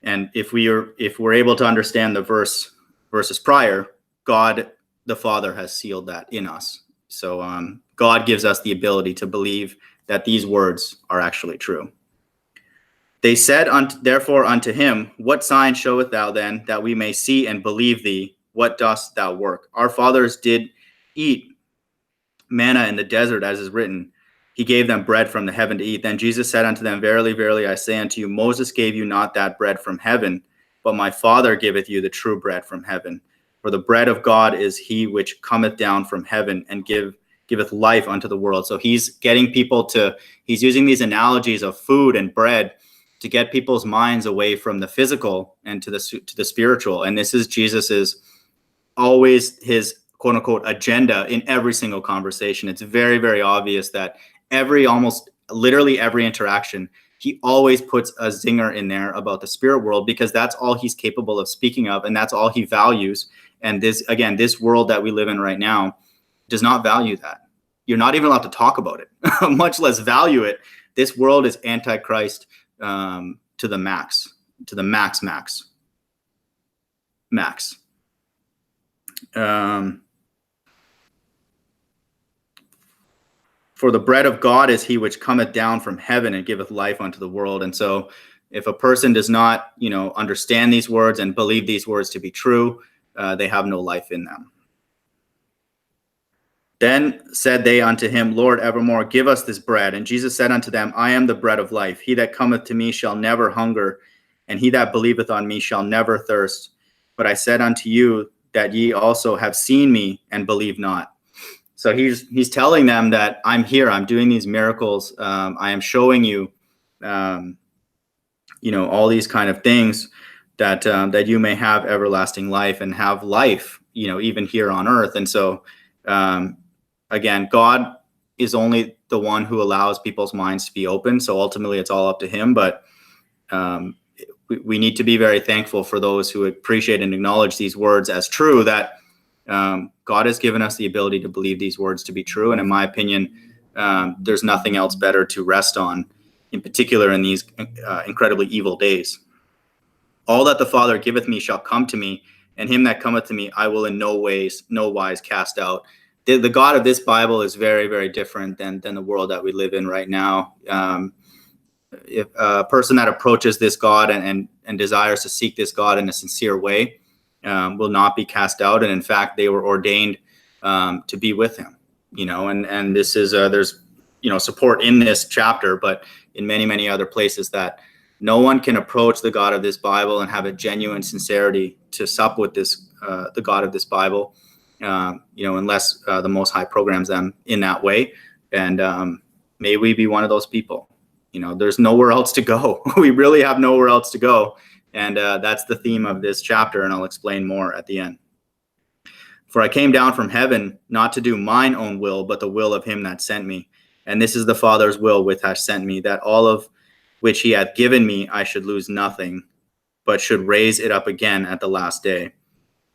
And if we're able to understand the verses prior, God the Father has sealed that in us. So God gives us the ability to believe that these words are actually true. They said therefore unto him, What sign showeth thou then, that we may see and believe thee? What dost thou work? Our fathers did eat manna in the desert, as is written, he gave them bread from the heaven to eat. Then Jesus said unto them, Verily, verily, I say unto you, Moses gave you not that bread from heaven, but my Father giveth you the true bread from heaven. For the bread of God is he which cometh down from heaven and giveth life unto the world. So he's getting people to, he's using these analogies of food and bread to get people's minds away from the physical and to the spiritual. And this is Jesus's always his quote unquote agenda in every single conversation. It's very, very obvious that almost literally every interaction, he always puts a zinger in there about the spirit world, because that's all he's capable of speaking of, and that's all he values. And this world that we live in right now does not value that. You're not even allowed to talk about it, much less value it. This world is antichrist to the max, max. For the bread of God is he which cometh down from heaven and giveth life unto the world. And so if a person does not, understand these words and believe these words to be true, they have no life in them. Then said they unto him, Lord, evermore give us this bread. And Jesus said unto them, I am the bread of life. He that cometh to me shall never hunger, and he that believeth on me shall never thirst. But I said unto you that ye also have seen me and believe not. So he's telling them that I'm here. I'm doing these miracles. I am showing you, all these kind of things that you may have everlasting life and have life, even here on earth. And so, again, God is only the one who allows people's minds to be open. So ultimately, it's all up to him. But we need to be very thankful for those who appreciate and acknowledge these words as true, that God has given us the ability to believe these words to be true. And in my opinion, there's nothing else better to rest on, in particular in these incredibly evil days. All that the Father giveth me shall come to me, and him that cometh to me I will in no wise cast out. The God of this Bible is very, very different than the world that we live in right now. If a person that approaches this God and desires to seek this God in a sincere way will not be cast out. And in fact, they were ordained to be with him, and this is, there's, support in this chapter, but in many, many other places, that no one can approach the God of this Bible and have a genuine sincerity to sup with this, the God of this Bible, unless the Most High programs them in that way. And may we be one of those people. There's nowhere else to go. We really have nowhere else to go. And that's the theme of this chapter, and I'll explain more at the end. For I came down from heaven, not to do mine own will, but the will of him that sent me. And this is the Father's will which hath sent me, that all of which he hath given me I should lose nothing, but should raise it up again at the last day.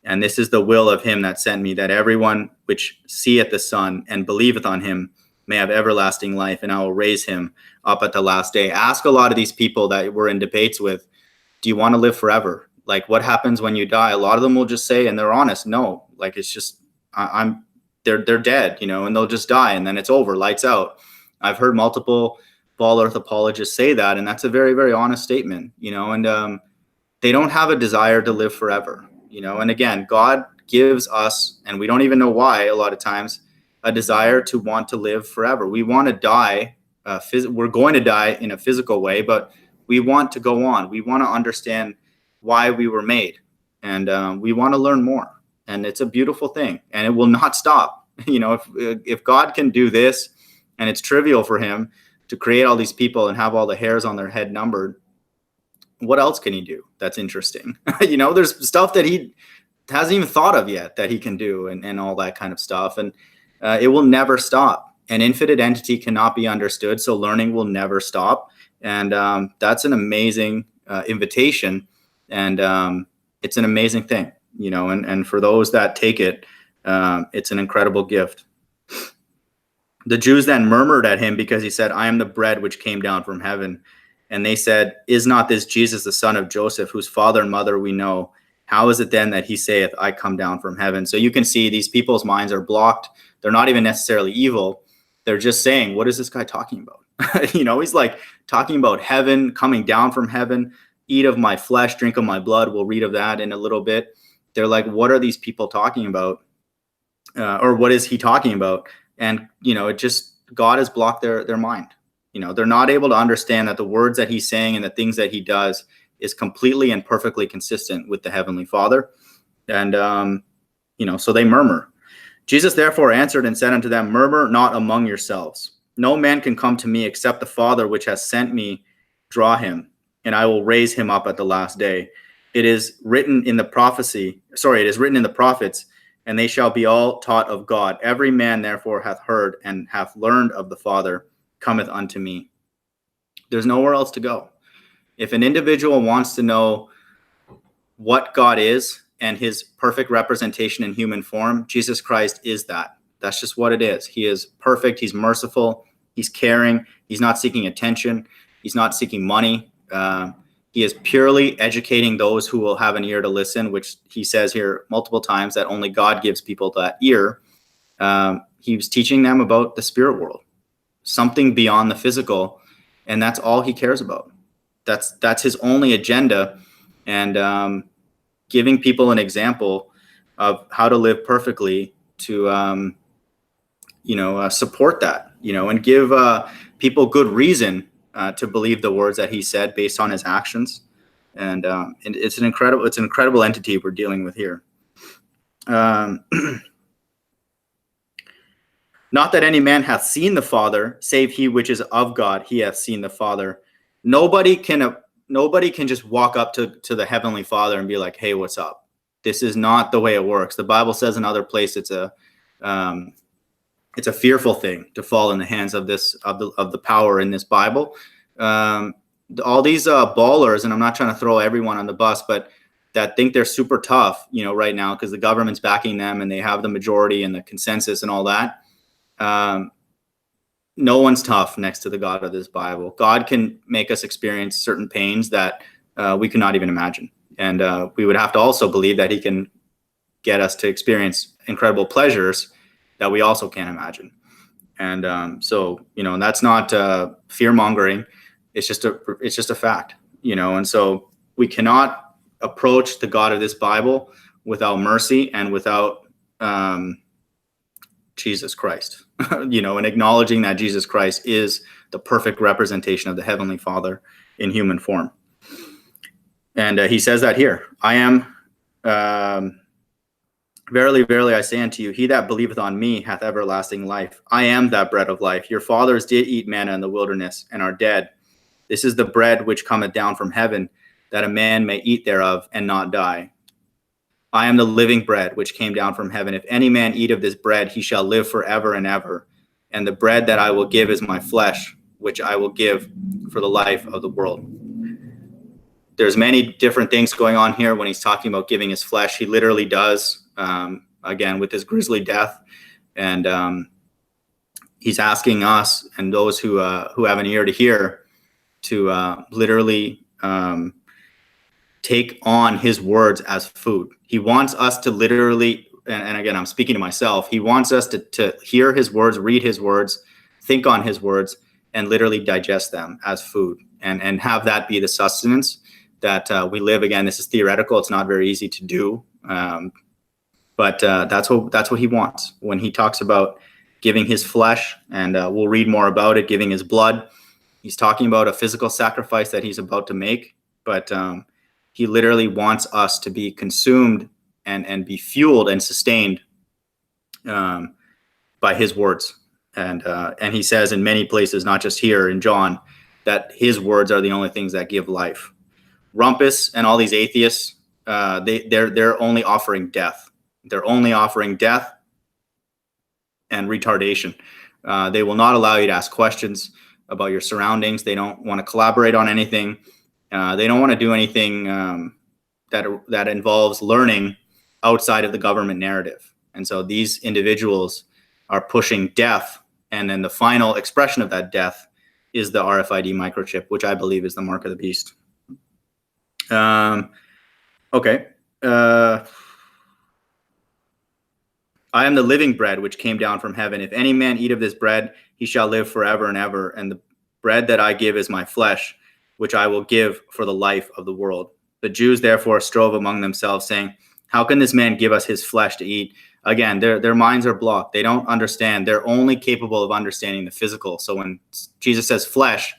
And this is the will of him that sent me, that everyone which seeth the Son and believeth on him may have everlasting life, and I will raise him up at the last day. Ask a lot of these people that we're in debates with, do you want to live forever? Like, what happens when you die? A lot of them will just say, and they're honest, no. Like, it's just, they're dead, and they'll just die, and then it's over, lights out. I've heard multiple ball earth apologists say that, and that's a very, very honest statement, and they don't have a desire to live forever, and again, God gives us, and we don't even know why a lot of times, a desire to want to live forever. We want to die, we're going to die in a physical way, but we want to go on. We want to understand why we were made, and we want to learn more. And it's a beautiful thing, and it will not stop. If God can do this, and it's trivial for him to create all these people and have all the hairs on their head numbered, what else can he do that's interesting? There's stuff that he hasn't even thought of yet that he can do, and all that kind of stuff. And it will never stop. An infinite entity cannot be understood, so learning will never stop. And that's an amazing invitation, and it's an amazing thing, and for those that take it, it's an incredible gift. The Jews then murmured at him because he said, I am the bread which came down from heaven. And they said, is not this Jesus the son of Joseph, whose father and mother we know? How is it then that he saith, I come down from heaven? So you can see these people's minds are blocked. They're not even necessarily evil. They're just saying, what is this guy talking about? He's like talking about heaven, coming down from heaven, eat of my flesh, drink of my blood. We'll read of that in a little bit. They're like, what are these people talking about? Or what is he talking about? And, it just, God has blocked their mind. They're not able to understand that the words that he's saying and the things that he does is completely and perfectly consistent with the Heavenly Father. And So they murmur. Jesus therefore answered and said unto them, murmur not among yourselves. No man can come to me except the Father which has sent me draw him, and I will raise him up at the last day. It is written in the prophets, and they shall be all taught of God. Every man therefore hath heard and hath learned of the Father cometh unto me. There's nowhere else to go. If an individual wants to know what God is and his perfect representation in human form, Jesus Christ is that. That's just what it is. He is perfect. He's merciful. He's caring. He's not seeking attention. He's not seeking money. He is purely educating those who will have an ear to listen, which he says here multiple times that only God gives people that ear. He was teaching them about the spirit world, something beyond the physical, and that's all he cares about. That's his only agenda, and giving people an example of how to live perfectly to support that, and give people good reason to believe the words that he said based on his actions. And it's an incredible entity we're dealing with here. Not that any man hath seen the Father, save he which is of God, he hath seen the Father. Nobody can just walk up to the Heavenly Father and be like, hey, what's up? This is not the way it works. The Bible says in other places it's a fearful thing to fall in the hands of the power in this Bible. All these ballers, and I'm not trying to throw everyone on the bus, but that think they're super tough, right now because the government's backing them and they have the majority and the consensus and all that. No one's tough next to the God of this Bible. God can make us experience certain pains that we could not even imagine. And we would have to also believe that he can get us to experience incredible pleasures that we also can't imagine. And so, that's not fear mongering. It's just a fact, and so we cannot approach the God of this Bible without mercy and without Jesus Christ, and acknowledging that Jesus Christ is the perfect representation of the Heavenly Father in human form. And he says that here, I am, verily, verily, I say unto you, he that believeth on me hath everlasting life. I am that bread of life. Your fathers did eat manna in the wilderness and are dead. This is the bread which cometh down from heaven, that a man may eat thereof and not die. I am the living bread which came down from heaven. If any man eat of this bread, he shall live forever and ever. And the bread that I will give is my flesh, which I will give for the life of the world. There's many different things going on here when he's talking about giving his flesh. He literally does, again, with his grisly death. And he's asking us and those who have an ear to hear to literally take on his words as food. He wants us to literally, and again, I'm speaking to myself, he wants us to hear his words, read his words, think on his words, and literally digest them as food and have that be the sustenance that we live. Again, this is theoretical. It's not very easy to do. But that's what he wants when he talks about giving his flesh, and we'll read more about it, giving his blood. He's talking about a physical sacrifice that he's about to make, but he literally wants us to be consumed and be fueled and sustained by his words. And he says in many places, not just here in John, that his words are the only things that give life. Rumpus and all these atheists, they're only offering death. They're only offering death and retardation. They will not allow you to ask questions about your surroundings. They don't want to collaborate on anything. They don't want to do anything that involves learning outside of the government narrative. And so these individuals are pushing death, and then the final expression of that death is the RFID microchip, which I believe is the mark of the beast. Okay. I am the living bread which came down from heaven. If any man eat of this bread, he shall live forever and ever. And the bread that I give is my flesh, which I will give for the life of the world. The Jews therefore strove among themselves, saying, how can this man give us his flesh to eat? Again, their minds are blocked. They don't understand. They're only capable of understanding the physical. So when Jesus says flesh,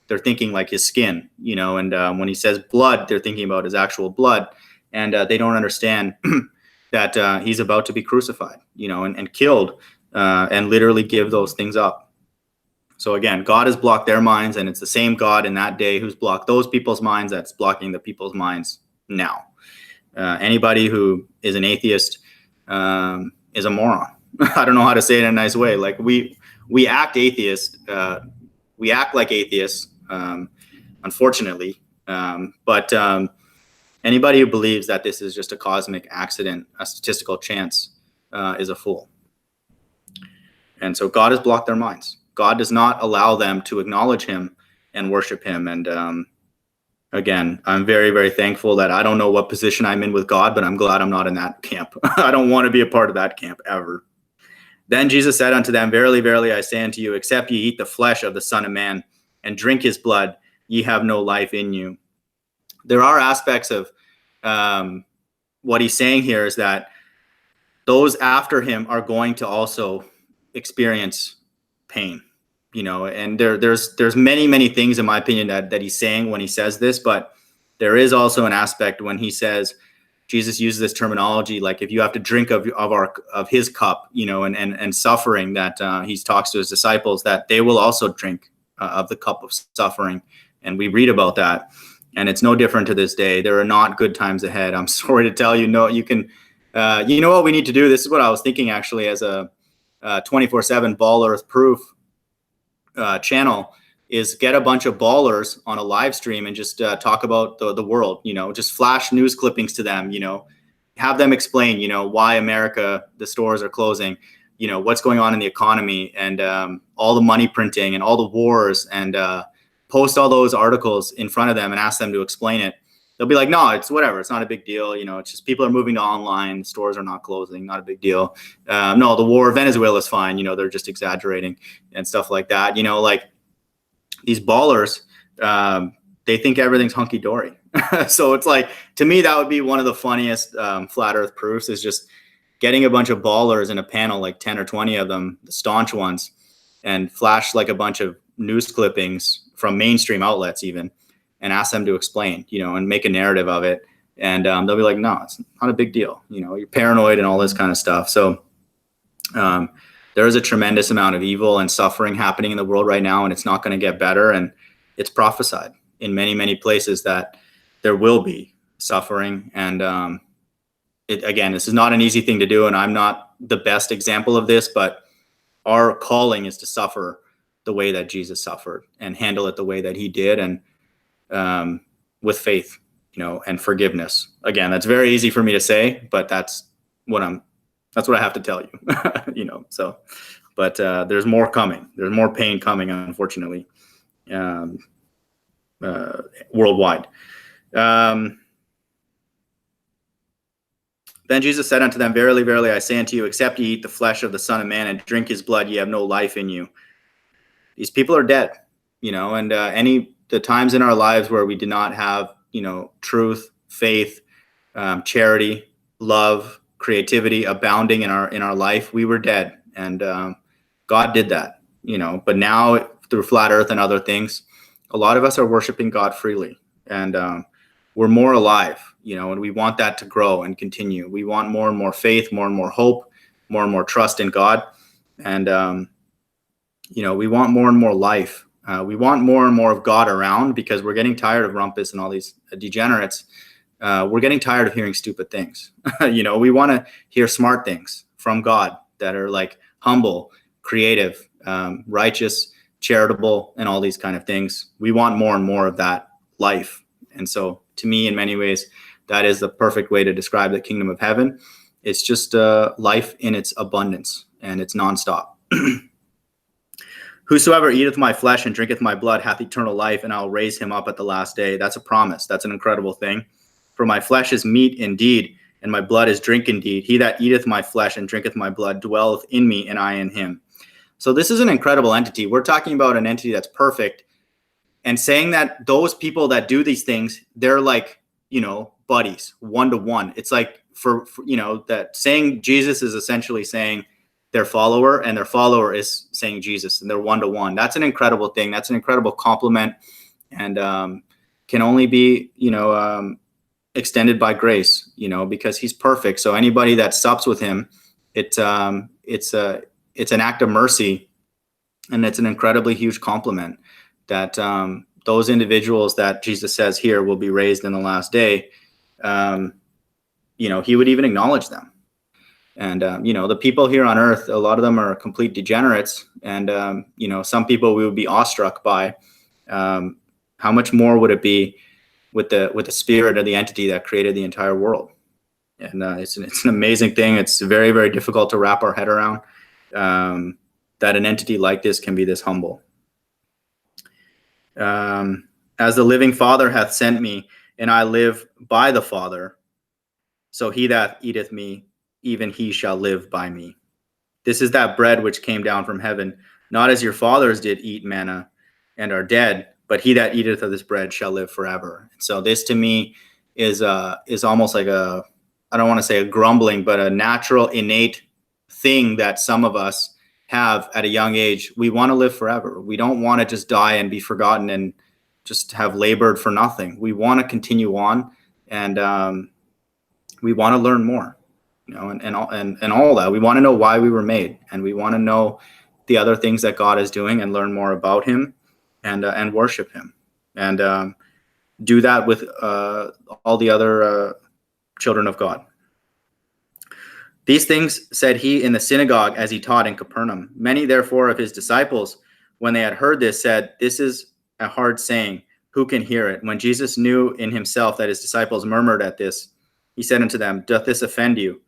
they're thinking like his skin, and when he says blood, they're thinking about his actual blood. And they don't understand that he's about to be crucified, and killed, and literally give those things up. So again, God has blocked their minds, and it's the same God in that day who's blocked those people's minds that's blocking the people's minds now. Anybody who is an atheist is a moron. I don't know how to say it in a nice way. Like we act atheist. We act like atheists, unfortunately. But anybody who believes that this is just a cosmic accident, a statistical chance, is a fool. And so God has blocked their minds. God does not allow them to acknowledge him and worship him. And again, I'm very, very thankful that I don't know what position I'm in with God, but I'm glad I'm not in that camp. I don't want to be a part of that camp ever. Then Jesus said unto them, Verily, verily, I say unto you, except ye eat the flesh of the Son of Man and drink his blood, ye have no life in you. There are aspects of what he's saying here is that those after him are going to also experience pain, and there's many things, in my opinion, that he's saying when he says this, but there is also an aspect when he says, Jesus uses this terminology, like if you have to drink of his cup, and suffering, that he talks to his disciples that they will also drink of the cup of suffering. And we read about that, and it's no different to this day. There are not good times ahead. I'm sorry to tell you, no, you can, you know what we need to do? This is what I was thinking actually, as a 24/7 Ball Earth Proof channel, is get a bunch of ballers on a live stream and just talk about the world, just flash news clippings to them, have them explain, why America, the stores are closing, what's going on in the economy, and all the money printing and all the wars, and post all those articles in front of them and ask them to explain it. They'll be like, no, it's whatever. It's not a big deal. It's just people are moving to online. Stores are not closing. Not a big deal. No, the war, Venezuela is fine. They're just exaggerating and stuff like that. Like these ballers, they think everything's hunky dory. So it's like, to me, that would be one of the funniest flat earth proofs, is just getting a bunch of ballers in a panel, like 10 or 20 of them, the staunch ones, and flash like a bunch of news clippings from mainstream outlets even, and ask them to explain, and make a narrative of it. And they'll be like, no, it's not a big deal. You're paranoid and all this kind of stuff. So there is a tremendous amount of evil and suffering happening in the world right now, and it's not going to get better. And it's prophesied in many, many places that there will be suffering. And again, this is not an easy thing to do, and I'm not the best example of this, but our calling is to suffer the way that Jesus suffered and handle it the way that he did. And with faith, and forgiveness. Again, that's very easy for me to say, but that's what I have to tell you, so, but there's more coming. There's more pain coming, unfortunately, worldwide. Then Jesus said unto them, Verily, verily, I say unto you, except ye eat the flesh of the Son of Man and drink his blood, ye have no life in you. These people are dead, and the times in our lives where we did not have, truth, faith, charity, love, creativity abounding in our life, we were dead. And God did that, but now through flat earth and other things, a lot of us are worshiping God freely, and we're more alive, and we want that to grow and continue. We want more and more faith, more and more hope, more and more trust in God. And, we want more and more life. We want more and more of God around, because we're getting tired of Rumpus and all these degenerates. We're getting tired of hearing stupid things. We want to hear smart things from God that are like humble, creative, righteous, charitable, and all these kind of things. We want more and more of that life. And so to me, in many ways, that is the perfect way to describe the kingdom of heaven. It's just life in its abundance, and it's nonstop. Whosoever eateth my flesh and drinketh my blood hath eternal life, and I will raise him up at the last day. That's a promise. That's an incredible thing. For my flesh is meat indeed, and my blood is drink indeed. He that eateth my flesh and drinketh my blood dwelleth in me, and I in him. So this is an incredible entity. We're talking about an entity that's perfect, and saying that those people that do these things, they're like, buddies, one-to-one. It's like for that saying Jesus is essentially saying their follower, and their follower is saying Jesus, and they're one-to-one. That's an incredible thing. That's an incredible compliment, and can only be, extended by grace, because he's perfect. So anybody that sups with him, it's an act of mercy, and it's an incredibly huge compliment that those individuals that Jesus says here will be raised in the last day. He would even acknowledge them. And, the people here on earth, a lot of them are complete degenerates. And, some people we would be awestruck by. How much more would it be with the spirit of the entity that created the entire world? And it's an amazing thing. It's very, very difficult to wrap our head around, that an entity like this can be this humble. As the living Father hath sent me, and I live by the Father, so he that eateth me, even he shall live by me. This is that bread which came down from heaven, not as your fathers did eat manna and are dead, but he that eateth of this bread shall live forever. So this to me is almost like I don't want to say a grumbling, but a natural, innate thing that some of us have at a young age. We want to live forever. We don't want to just die and be forgotten and just have labored for nothing. We want to continue on, and we want to learn more, and all that. We want to know why we were made, and we want to know the other things that God is doing and learn more about him, and worship him, and do that with all the other children of God. These things said he in the synagogue as he taught in Capernaum. Many therefore of his disciples, when they had heard this, said, "This is a hard saying. Who can hear it?" When Jesus knew in himself that his disciples murmured at this, he said unto them, "Doth this offend you?"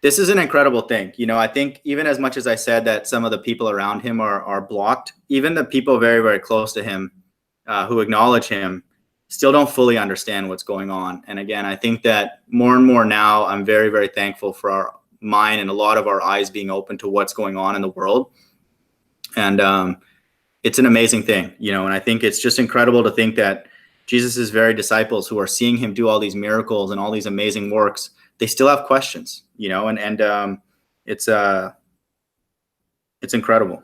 This is an incredible thing. I think even as much as I said that some of the people around him are blocked, even the people very, very close to him who acknowledge him still don't fully understand what's going on. And again, I think that more and more now, I'm very, very thankful for our mind and a lot of our eyes being open to what's going on in the world. And it's an amazing thing, and I think it's just incredible to think that Jesus' very disciples who are seeing him do all these miracles and all these amazing works, they still have questions, and it's incredible.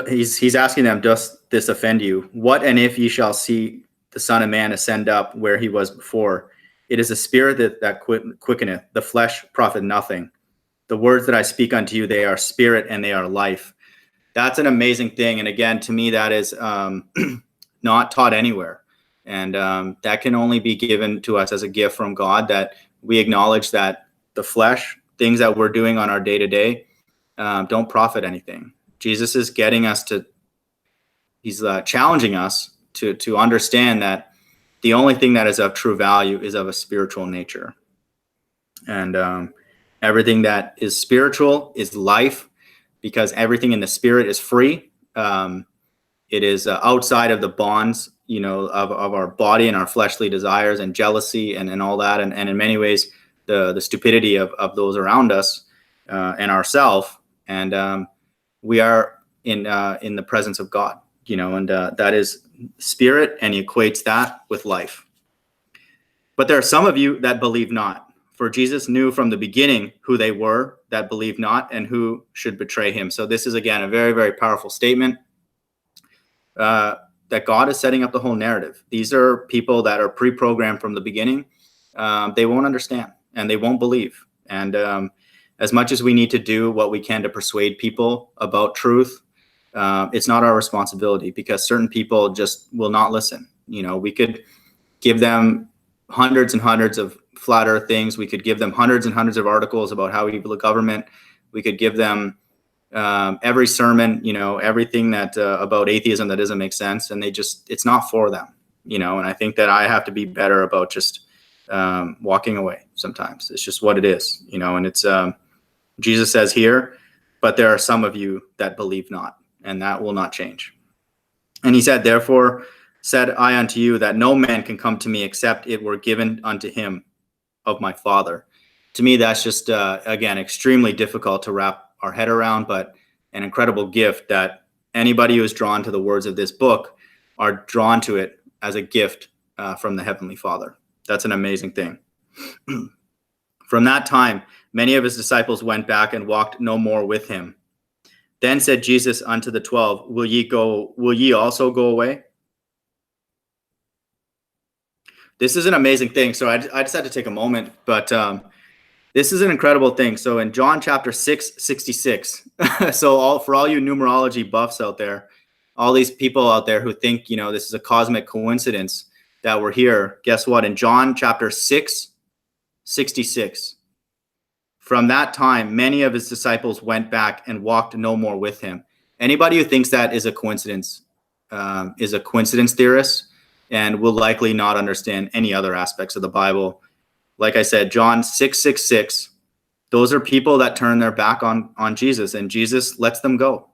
He's asking them, "Does this offend you? What and if ye shall see the Son of Man ascend up where he was before? It is a spirit that quickeneth, the flesh profit nothing. The words that I speak unto you, they are spirit and they are life." That's an amazing thing. And again, to me, that is not taught anywhere. And that can only be given to us as a gift from God, that we acknowledge that the flesh, things that we're doing on our day-to-day, don't profit anything. Jesus is getting us he's challenging us to understand that the only thing that is of true value is of a spiritual nature. And everything that is spiritual is life, because everything in the spirit is free. It is outside of the bonds, of our body and our fleshly desires and jealousy and all that. And in many ways, the stupidity of those around us and ourselves. And we are in the presence of God, and that is spirit, and he equates that with life. But there are some of you that believe not. For Jesus knew from the beginning who they were that believed not and who should betray him. So this is, again, a very, very powerful statement that God is setting up the whole narrative. These are people that are pre-programmed from the beginning. They won't understand and they won't believe. And as much as we need to do what we can to persuade people about truth, it's not our responsibility, because certain people just will not listen. We could give them hundreds and hundreds of flat earth things. We could give them hundreds and hundreds of articles about how evil the government. We could give them every sermon, everything that about atheism that doesn't make sense. And it's not for them, and I think that I have to be better about just walking away sometimes. It's just what it is, and it's Jesus says here, but there are some of you that believe not, and that will not change. And he said, "Therefore said I unto you that no man can come to me except it were given unto him of my Father." To me, that's just, again, extremely difficult to wrap our head around, but an incredible gift that anybody who is drawn to the words of this book are drawn to it as a gift from the Heavenly Father. That's an amazing thing. From that time, many of his disciples went back and walked no more with him. Then said Jesus unto the 12, Will ye also go away? this is an amazing thing. So I just had to take a moment, but this is an incredible thing. So in John chapter 6:66, so for all you numerology buffs out there, all these people out there who think, this is a cosmic coincidence that we're here, guess what? In John chapter 6:66, from that time, many of his disciples went back and walked no more with him. Anybody who thinks that is a coincidence theorist and will likely not understand any other aspects of the Bible. Like I said, John 6:66, those are people that turn their back on Jesus, and Jesus lets them go.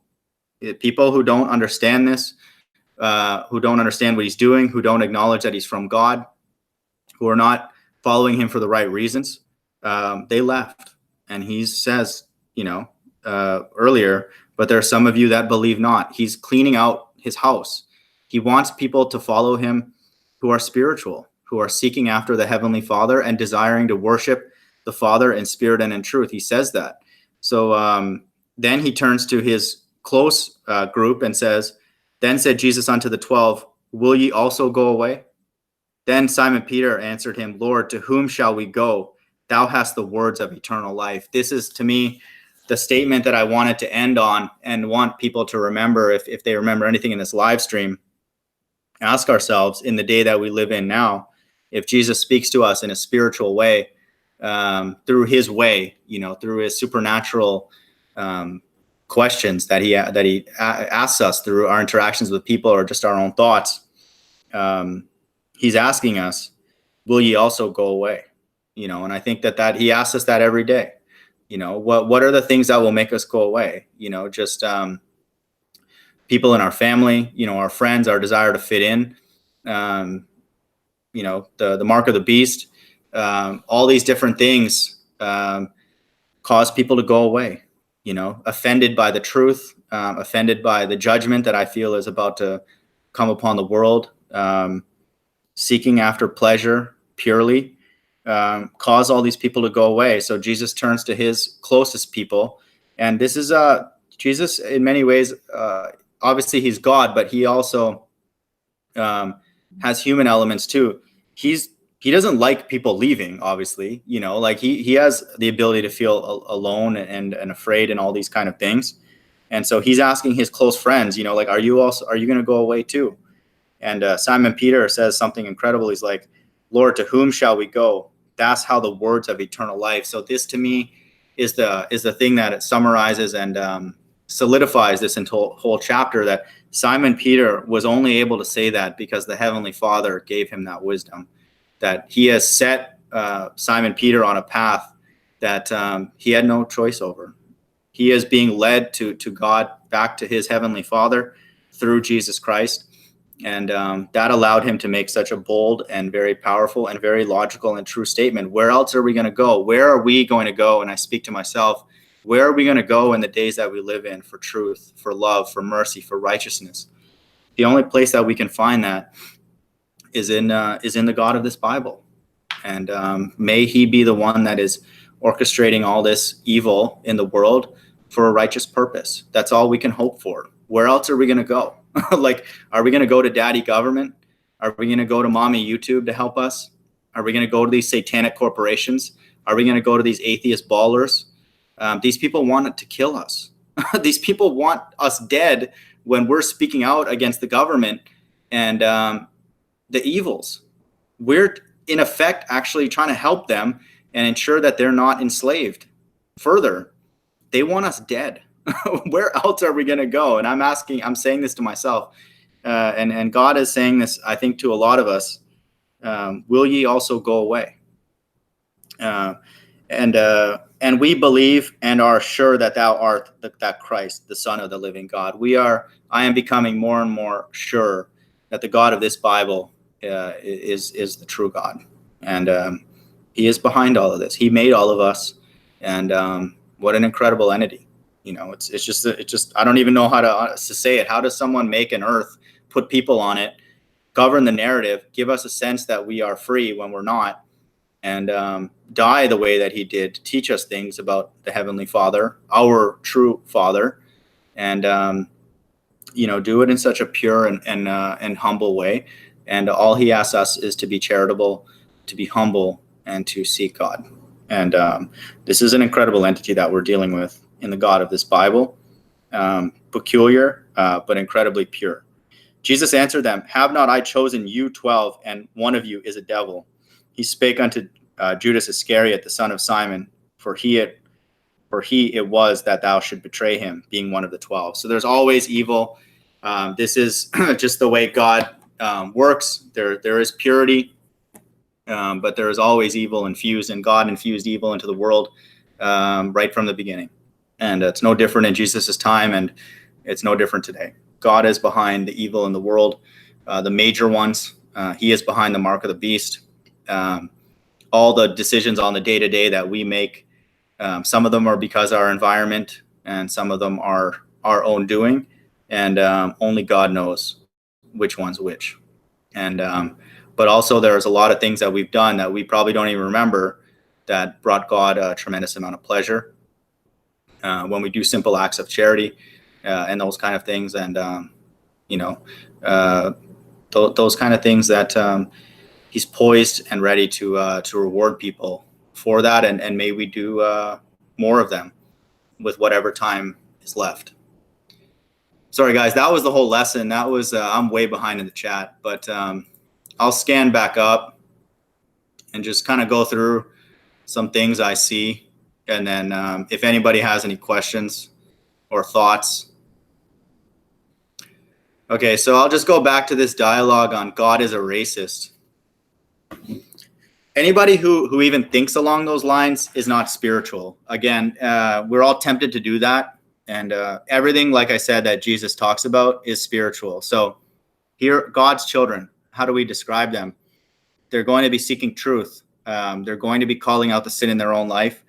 People who don't understand this, who don't understand what he's doing, who don't acknowledge that he's from God, who are not following him for the right reasons, they left. And he says, earlier, but there are some of you that believe not. He's cleaning out his house. He wants people to follow him who are spiritual, who are seeking after the Heavenly Father and desiring to worship the Father in spirit and in truth. He says that. So then he turns to his close group and says, then said Jesus unto the 12, will ye also go away? Then Simon Peter answered him, Lord, to whom shall we go? Thou hast the words of eternal life. This is, to me, the statement that I wanted to end on and want people to remember, if they remember anything in this live stream. Ask ourselves, in the day that we live in now, if Jesus speaks to us in a spiritual way, through his way, through his supernatural questions that he asks us through our interactions with people or just our own thoughts, he's asking us, will ye also go away? And I think that he asks us that every day. What are the things that will make us go away? Just people in our family, our friends, our desire to fit in, the mark of the beast, all these different things cause people to go away, offended by the truth, offended by the judgment that I feel is about to come upon the world, seeking after pleasure purely, cause all these people to go away. So Jesus turns to his closest people. And this is Jesus in many ways, obviously he's God, but he also has human elements too. He doesn't like people leaving, obviously, he has the ability to feel alone and afraid and all these kind of things. And so he's asking his close friends, are you going to go away too? And Simon Peter says something incredible. He's like, Lord, to whom shall we go? That's how the words of eternal life. So this to me is the thing that it summarizes and solidifies this whole chapter, that Simon Peter was only able to say that because the Heavenly Father gave him that wisdom, that he has set Simon Peter on a path that he had no choice over. He is being led to God, back to his Heavenly Father through Jesus Christ. And that allowed him to make such a bold and very powerful and very logical and true statement. Where else are we going to go? Where are we going to go? And I speak to myself, where are we going to go in the days that we live in for truth, for love, for mercy, for righteousness? The only place that we can find that is in the God of this Bible. And may he be the one that is orchestrating all this evil in the world for a righteous purpose. That's all we can hope for. Where else are we going to go? Are we going to go to daddy government? Are we going to go to mommy YouTube to help us? Are we going to go to these satanic corporations? Are we going to go to these atheist ballers? These people want to kill us. These people want us dead when we're speaking out against the government and the evils. We're, in effect, actually trying to help them and ensure that they're not enslaved. Further, they want us dead. Where else are we going to go? And I'm saying this to myself, and God is saying this, I think, to a lot of us. Will ye also go away? And we believe and are sure that thou art that Christ, the Son of the living God. I am becoming more and more sure that the God of this Bible is the true God. And he is behind all of this. He made all of us. And what an incredible entity. It's just I don't even know how to say it. How does someone make an earth, put people on it, govern the narrative, give us a sense that we are free when we're not, and die the way that he did to teach us things about the Heavenly Father, our true Father, and do it in such a pure and humble way. And all he asks us is to be charitable, to be humble, and to seek God. And this is an incredible entity that we're dealing with in the God of this Bible. Peculiar, but incredibly pure. Jesus answered them, "Have not I chosen you 12, and one of you is a devil?" He spake unto Judas Iscariot, the son of Simon, for he it was that thou should betray him, being one of the 12. So there's always evil. This is just the way God works. There is purity, but there is always evil infused, and God infused evil into the world right from the beginning. And it's no different in Jesus's time, and it's no different today. God is behind the evil in the world, the major ones. He is behind the mark of the beast. All the decisions on the day-to-day that we make, some of them are because of our environment, and some of them are our own doing. And only God knows which one's which. And but also there's a lot of things that we've done that we probably don't even remember that brought God a tremendous amount of pleasure. When we do simple acts of charity and those kind of things, and those kind of things that he's poised and ready to reward people for that, and may we do more of them with whatever time is left. Sorry guys, that was the whole lesson. That was I'm way behind in the chat, but I'll scan back up and just kind of go through some things I see, and then if anybody has any questions or thoughts. Okay, so I'll just go back to this dialogue on God is a racist. Anybody who even thinks along those lines is not spiritual. Again, we're all tempted to do that. And everything, like I said, that Jesus talks about is spiritual. So here, God's children, how do we describe them? They're going to be seeking truth. They're going to be calling out the sin in their own life.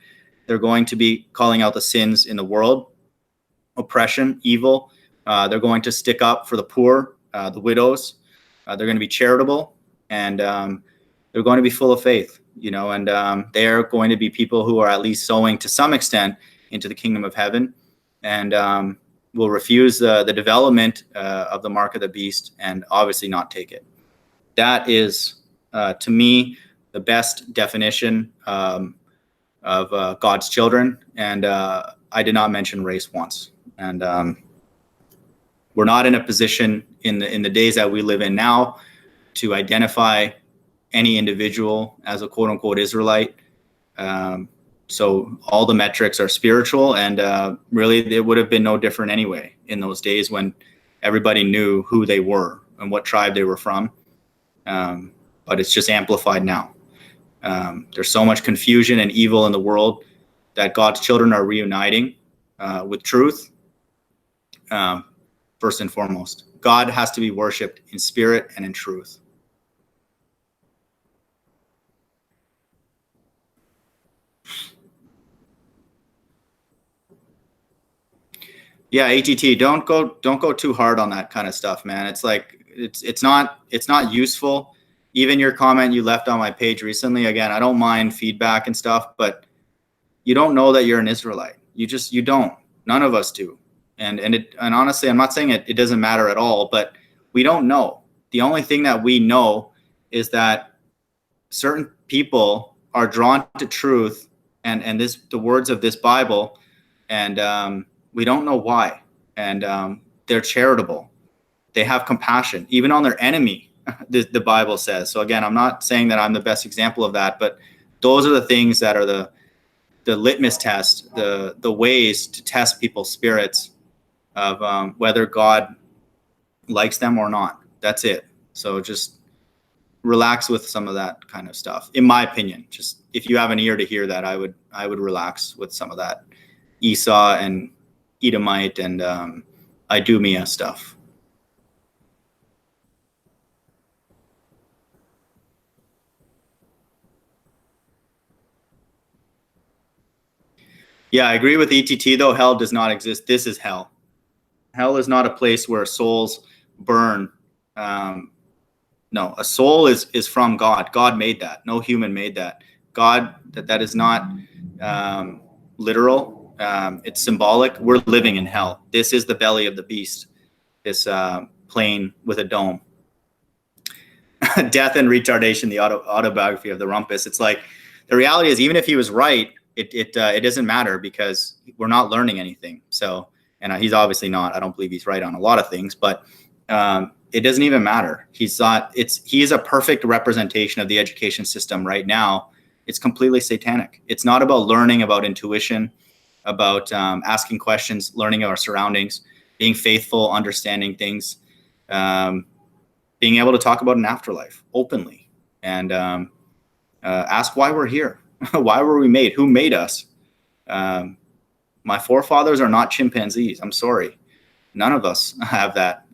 They're going to be calling out the sins in the world, oppression, evil. They're going to stick up for the poor, the widows. They're going to be charitable, and they're going to be full of faith, and they're going to be people who are at least sowing to some extent into the kingdom of heaven, and will refuse the development of the mark of the beast, and obviously not take it. That is, to me, the best definition of God's children. And I did not mention race once. And we're not in a position in the days that we live in now to identify any individual as a quote unquote Israelite. So all the metrics are spiritual, and really it would have been no different anyway in those days when everybody knew who they were and what tribe they were from. But it's just amplified now. There's so much confusion and evil in the world that God's children are reuniting with truth. First and foremost, God has to be worshipped in spirit and in truth. Yeah, ATT, don't go too hard on that kind of stuff, man. It's like it's not useful. Even your comment you left on my page recently, again, I don't mind feedback and stuff, but you don't know that you're an Israelite. You don't. None of us do. And honestly, I'm not saying it doesn't matter at all, but we don't know. The only thing that we know is that certain people are drawn to truth and the words of this Bible, and we don't know why. And they're charitable. They have compassion, even on their enemy, the Bible says. So again, I'm not saying that I'm the best example of that, but those are the things that are the litmus test, the ways to test people's spirits of whether God likes them or not. That's it. So just relax with some of that kind of stuff, in my opinion. Just if you have an ear to hear that, I would relax with some of that Esau and Edomite and Idumea stuff. Yeah, I agree with ETT though. Hell does not exist. This is hell. Hell is not a place where souls burn. No, a soul is from God. God made that. No human made that. God, that is not literal. It's symbolic. We're living in hell. This is the belly of the beast. This plane with a dome. Death and Retardation, the autobiography of the Rumpus. It's like, the reality is, even if he was right, it doesn't matter because we're not learning anything. So, and he's obviously not. I don't believe he's right on a lot of things, but it doesn't even matter. He is a perfect representation of the education system right now. It's completely satanic. It's not about learning, about intuition, about asking questions, learning our surroundings, being faithful, understanding things, being able to talk about an afterlife openly, and ask why we're here. Why were we made? Who made us? My forefathers are not chimpanzees. I'm sorry. None of us have that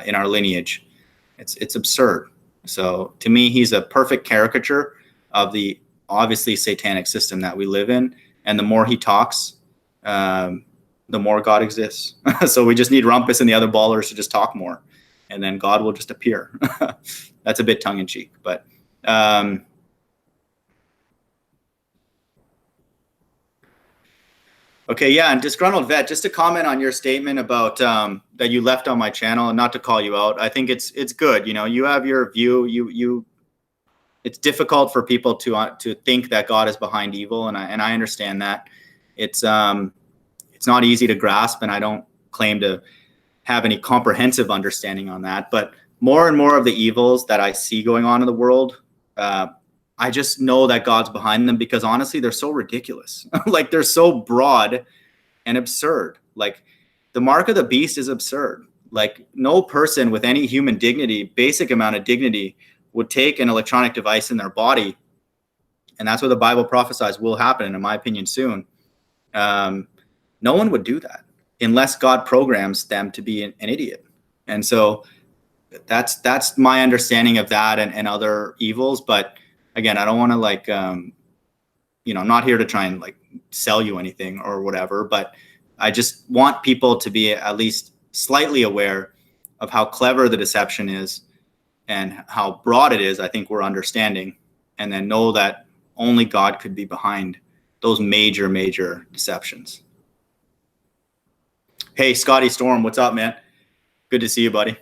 in our lineage. It's absurd. So to me, he's a perfect caricature of the obviously satanic system that we live in. And the more he talks, the more God exists. So we just need Rumpus and the other ballers to just talk more, and then God will just appear. That's a bit tongue in cheek, but okay, yeah, and Disgruntled Vet, just to comment on your statement about that you left on my channel, and not to call you out. I think it's good. You know, you have your view. It's difficult for people to think that God is behind evil, and I understand that. It's not easy to grasp, and I don't claim to have any comprehensive understanding on that. But more and more of the evils that I see going on in the world, I just know that God's behind them, because honestly, they're so ridiculous. Like, they're so broad and absurd. Like, the mark of the beast is absurd. Like, no person with any human dignity, basic amount of dignity, would take an electronic device in their body. And that's what the Bible prophesies will happen, in my opinion, soon. No one would do that unless God programs them to be an idiot. And so that's my understanding of that and other evils. But again, I don't want to I'm not here to try and sell you anything or whatever, but I just want people to be at least slightly aware of how clever the deception is and how broad it is. I think we're understanding, and then know that only God could be behind those major deceptions. Hey, Scotty Storm, what's up, man? Good to see you, buddy.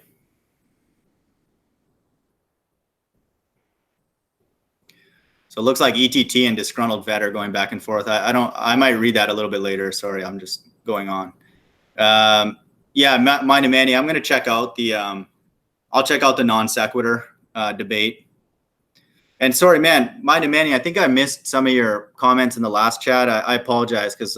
So it looks like ETT and Disgruntled Vet are going back and forth. I might read that a little bit later. Sorry, I'm just going on. Yeah, Mind of Manny, I'm going to check out the, I'll check out the non sequitur debate. And sorry, man, Mind of Manny, I think I missed some of your comments in the last chat. I apologize, because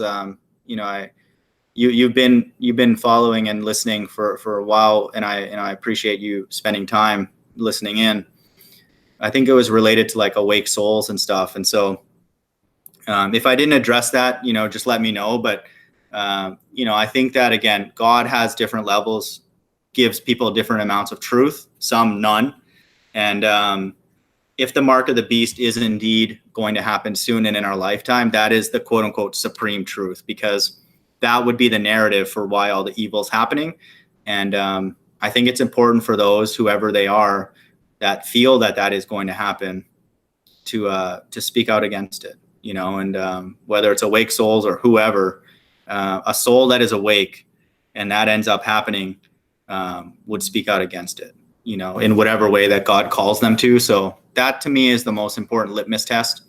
you've been following and listening for a while, and I appreciate you spending time listening in. I think it was related to awake souls and stuff. And so if I didn't address that, just let me know. But, I think that, again, God has different levels, gives people different amounts of truth, some none. And if the mark of the beast is indeed going to happen soon and in our lifetime, that is the quote unquote supreme truth, because that would be the narrative for why all the evil is happening. And I think it's important for those, whoever they are, that feel that is going to happen, to speak out against it, and whether it's awake souls or whoever, a soul that is awake and that ends up happening would speak out against it, in whatever way that God calls them to. So that, to me, is the most important litmus test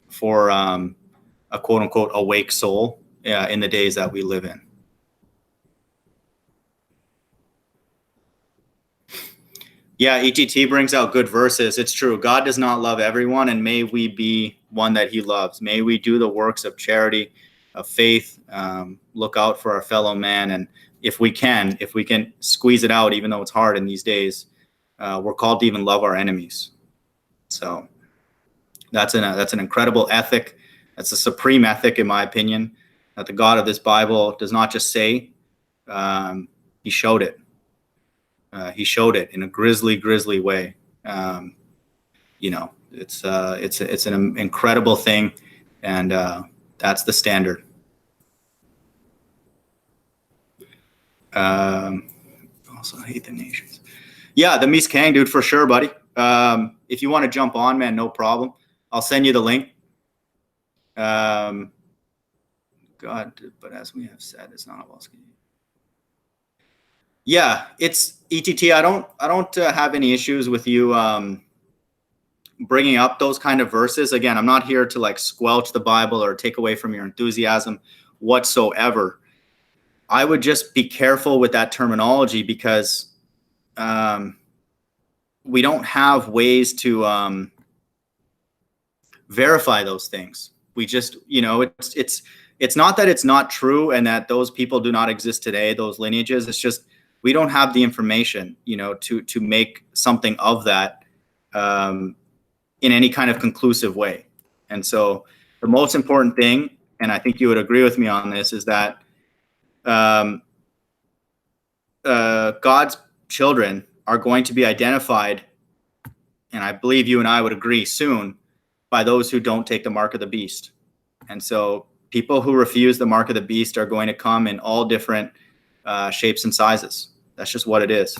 for a quote unquote awake soul in the days that we live in. Yeah, ETT brings out good verses. It's true. God does not love everyone, and may we be one that he loves. May we do the works of charity, of faith, look out for our fellow man. And if we can squeeze it out, even though it's hard in these days, we're called to even love our enemies. So that's an incredible ethic. That's a supreme ethic, in my opinion, that the God of this Bible does not just say, he showed it. He showed it in a grisly way. It's an incredible thing, and that's the standard. Also, I hate the nations. Yeah, the Mies Kang dude, for sure, buddy. If you want to jump on, man, no problem. I'll send you the link. God, but as we have said, it's not about. Yeah, it's ETT. I don't have any issues with you bringing up those kind of verses, again, I'm not here to like squelch the Bible or take away from your enthusiasm whatsoever. I would just be careful with that terminology because we don't have ways to verify those things. We just, it's not that it's not true and that those people do not exist today, those lineages. It's just we don't have the information, to make something of that in any kind of conclusive way. And so the most important thing, and I think you would agree with me on this, is that God's children are going to be identified, and I believe you and I would agree soon, by those who don't take the mark of the beast. And so people who refuse the mark of the beast are going to come in all different shapes and sizes. That's just what it is.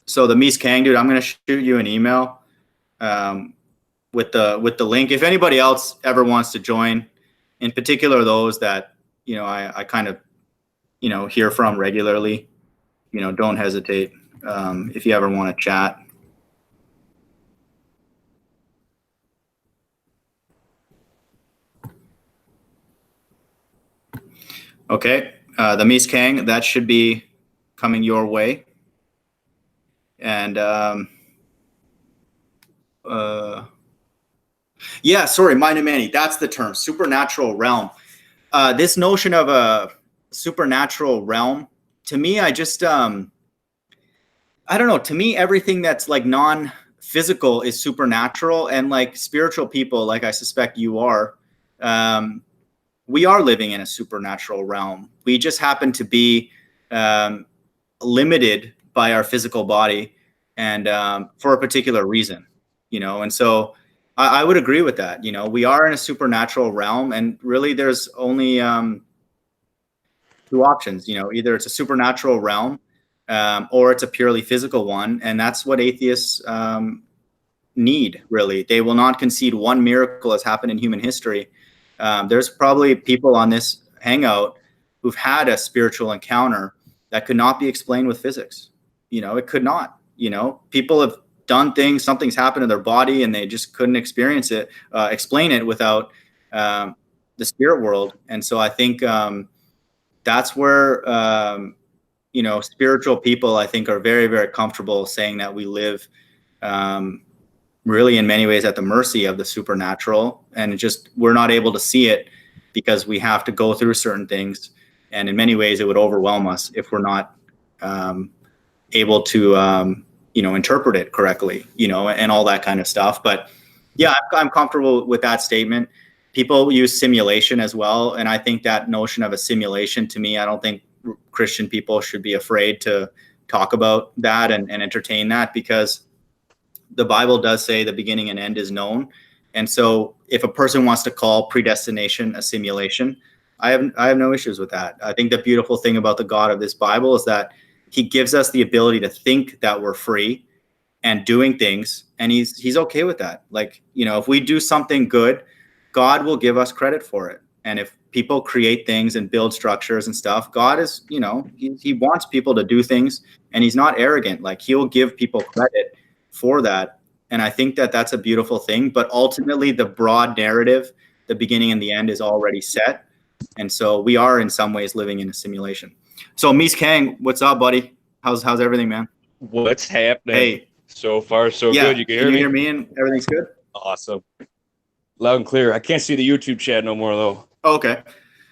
So the Mies Kang dude, I'm going to shoot you an email with the link. If anybody else ever wants to join, in particular those that I kind of hear from regularly, don't hesitate if you ever want to chat. Okay, the Mies Kang, that should be coming your way. And yeah, sorry, Mind of Manny, that's the term, supernatural realm. This notion of a supernatural realm, to me, I just I don't know, to me everything that's like non-physical is supernatural, and like spiritual people, like I suspect you are, we are living in a supernatural realm. We just happen to be limited by our physical body and for a particular reason, and so I would agree with that. We are in a supernatural realm, and really there's only two options. Either it's a supernatural realm or it's a purely physical one, and that's what atheists need, really. They will not concede one miracle has happened in human history. There's probably people on this hangout who've had a spiritual encounter that could not be explained with physics. It could not. People have done things, something's happened to their body, and they just couldn't explain it without the spirit world. And so I think that's where spiritual people, I think, are very, very comfortable saying that we live really in many ways at the mercy of the supernatural, and we're not able to see it because we have to go through certain things, and in many ways it would overwhelm us if we're not able to interpret it correctly, and all that kind of stuff. But yeah, I'm comfortable with that statement. People use simulation as well, and I think that notion of a simulation, to me, I don't think Christian people should be afraid to talk about that and entertain that, because the Bible does say the beginning and end is known. And so if a person wants to call predestination a simulation, I have no issues with that. I think the beautiful thing about the God of this Bible is that he gives us the ability to think that we're free and doing things, and he's okay with that. Like, if we do something good, God will give us credit for it. And if people create things and build structures and stuff, God is, he wants people to do things, and he's not arrogant. Like, he'll give people credit for that. And I think that that's a beautiful thing. But ultimately, the broad narrative, the beginning and the end, is already set. And so we are in some ways living in a simulation. So Mies Kang, what's up, buddy? How's everything, man? What's happening? Hey. So far, so good. You can hear me and everything's good? Awesome. Loud and clear. I can't see the YouTube chat no more, though. Okay.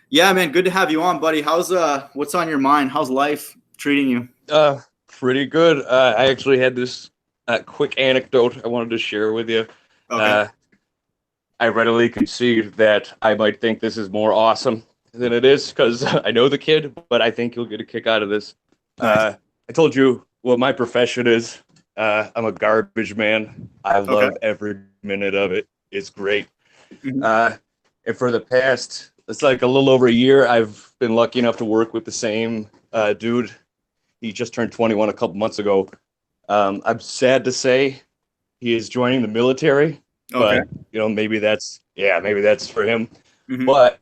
Yeah, man. Good to have you on, buddy. What's on your mind? How's life treating you? Pretty good. I actually had this quick anecdote I wanted to share with you. Okay. I readily concede that I might think this is more awesome than it is, because I know the kid, but I think you'll get a kick out of this. Nice. I told you what my profession is. I'm a garbage man. I love every minute of it. It's great. Mm-hmm. And for the past, it's like a little over a year, I've been lucky enough to work with the same dude. He just turned 21 a couple months ago. I'm sad to say he is joining the military, but maybe that's for him. Mm-hmm. But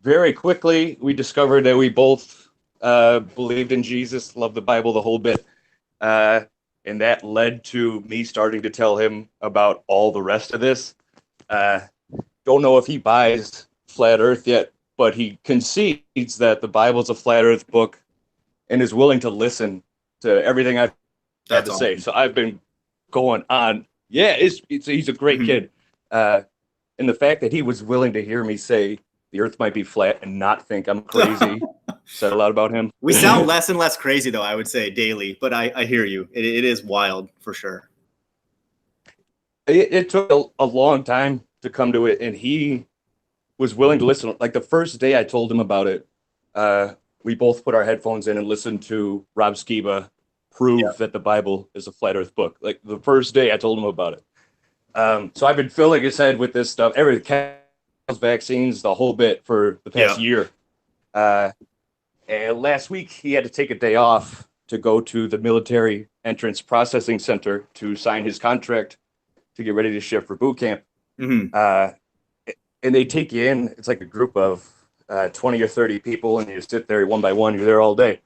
very quickly, we discovered that we both believed in Jesus, loved the Bible the whole bit. and that led to me starting to tell him about all the rest of this. Don't know if he buys Flat Earth yet, but he concedes that the Bible is a Flat Earth book and is willing to listen to everything I've had to say. So I've been going on. Yeah, he's a great kid. And the fact that he was willing to hear me say the earth might be flat and not think I'm crazy said a lot about him. We sound less and less crazy, though, I would say, daily. But I hear you. It is wild, for sure. It took a long time to come to it, and he was willing to listen. Like the first day I told him about it, we both put our headphones in and listened to Rob Skiba prove that the Bible is a flat earth book. Like the first day I told him about it. So I've been filling his head with this stuff, vaccines, the whole bit for the past year. And last week he had to take a day off to go to the military entrance processing center to sign his contract to get ready to shift for boot camp. And they take you in. It's like a group of 20 or 30 people, and you sit there one by one. You're there all day.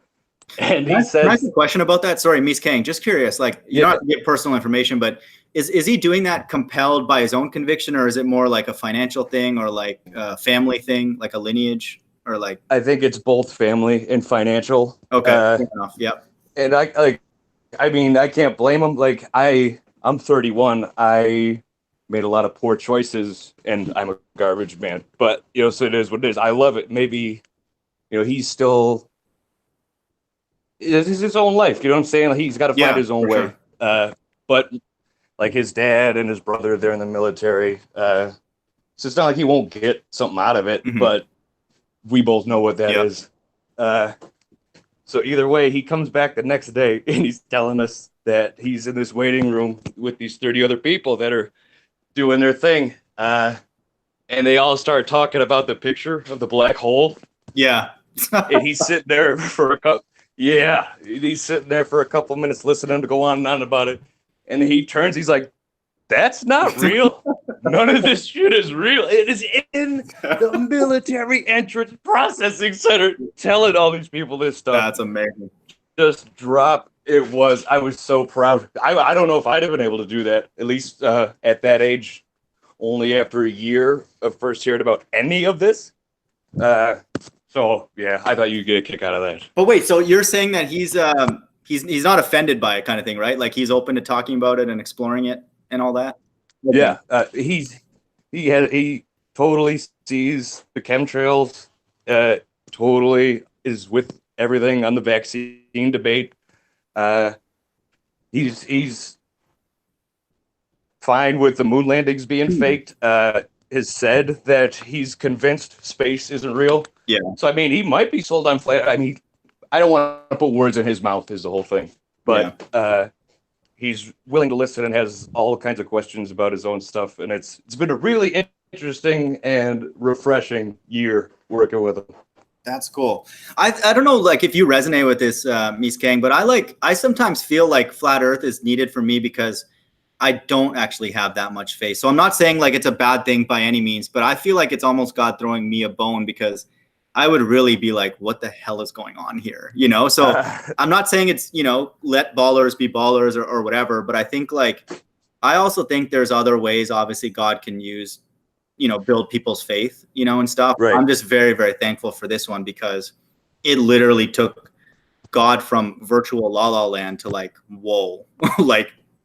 And he says, can I ask a question about that? Sorry, Mies Kang, just curious. Like, you don't have to get personal information, but is he doing that compelled by his own conviction, or is it more like a financial thing, or like a family thing, like a lineage, or like? I think it's both family and financial. Okay, fair enough. Yep. And I mean, I can't blame him. Like I'm 31. I made a lot of poor choices, and I'm a garbage man. But so it is what it is. I love it. Maybe he's still. It's his own life. You know what I'm saying? Like, he's got to find his own way. Sure. But like his dad and his brother, they're in the military. So it's not like he won't get something out of it, but we both know what that is. So either way, he comes back the next day and he's telling us that he's in this waiting room with these 30 other people that are doing their thing. And they all start talking about the picture of the black hole. Yeah. And he's sitting there for a couple. Yeah, he's sitting there for a couple minutes listening to go on and on about it. And he turns, he's like, that's not real. None of this shit is real. It is in the military entrance processing center telling all these people this stuff. That's amazing. Just drop. I was so proud. I don't know if I'd have been able to do that, at least at that age, only after a year of first hearing about any of this. So yeah, I thought you'd get a kick out of that. But wait, so you're saying that he's not offended by it, kind of thing, right? Like he's open to talking about it and exploring it and all that. Yeah, he totally sees the chemtrails. Totally is with everything on the vaccine debate. He's fine with the moon landings being faked. Has said that he's convinced space isn't real. Yeah. So, I mean, he might be sold on flat. I mean, I don't want to put words in his mouth is the whole thing. But he's willing to listen and has all kinds of questions about his own stuff. And it's been a really interesting and refreshing year working with him. That's cool. I don't know, like, if you resonate with this, Mies Kang, but I sometimes feel like flat Earth is needed for me because I don't actually have that much faith. So I'm not saying like it's a bad thing by any means, but I feel like it's almost God throwing me a bone because I would really be like, what the hell is going on here? So I'm not saying it's, let ballers be ballers or whatever, but I think I also think there's other ways, obviously, God can use, build people's faith, and stuff. Right. I'm just very, very thankful for this one because it literally took God from virtual La La Land to whoa,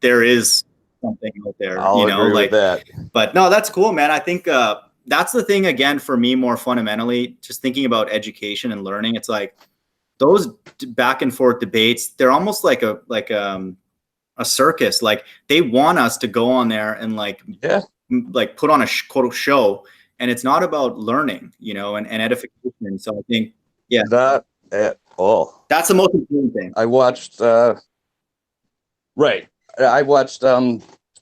there is something out there, I'll agree with that. But no, that's cool, man. I think that's the thing again for me, more fundamentally, just thinking about education and learning. It's like those back and forth debates, they're almost like a circus. Like they want us to go on there and put on a quote show, and it's not about learning, and edification. So I think, not at all. That's the most important thing. I watched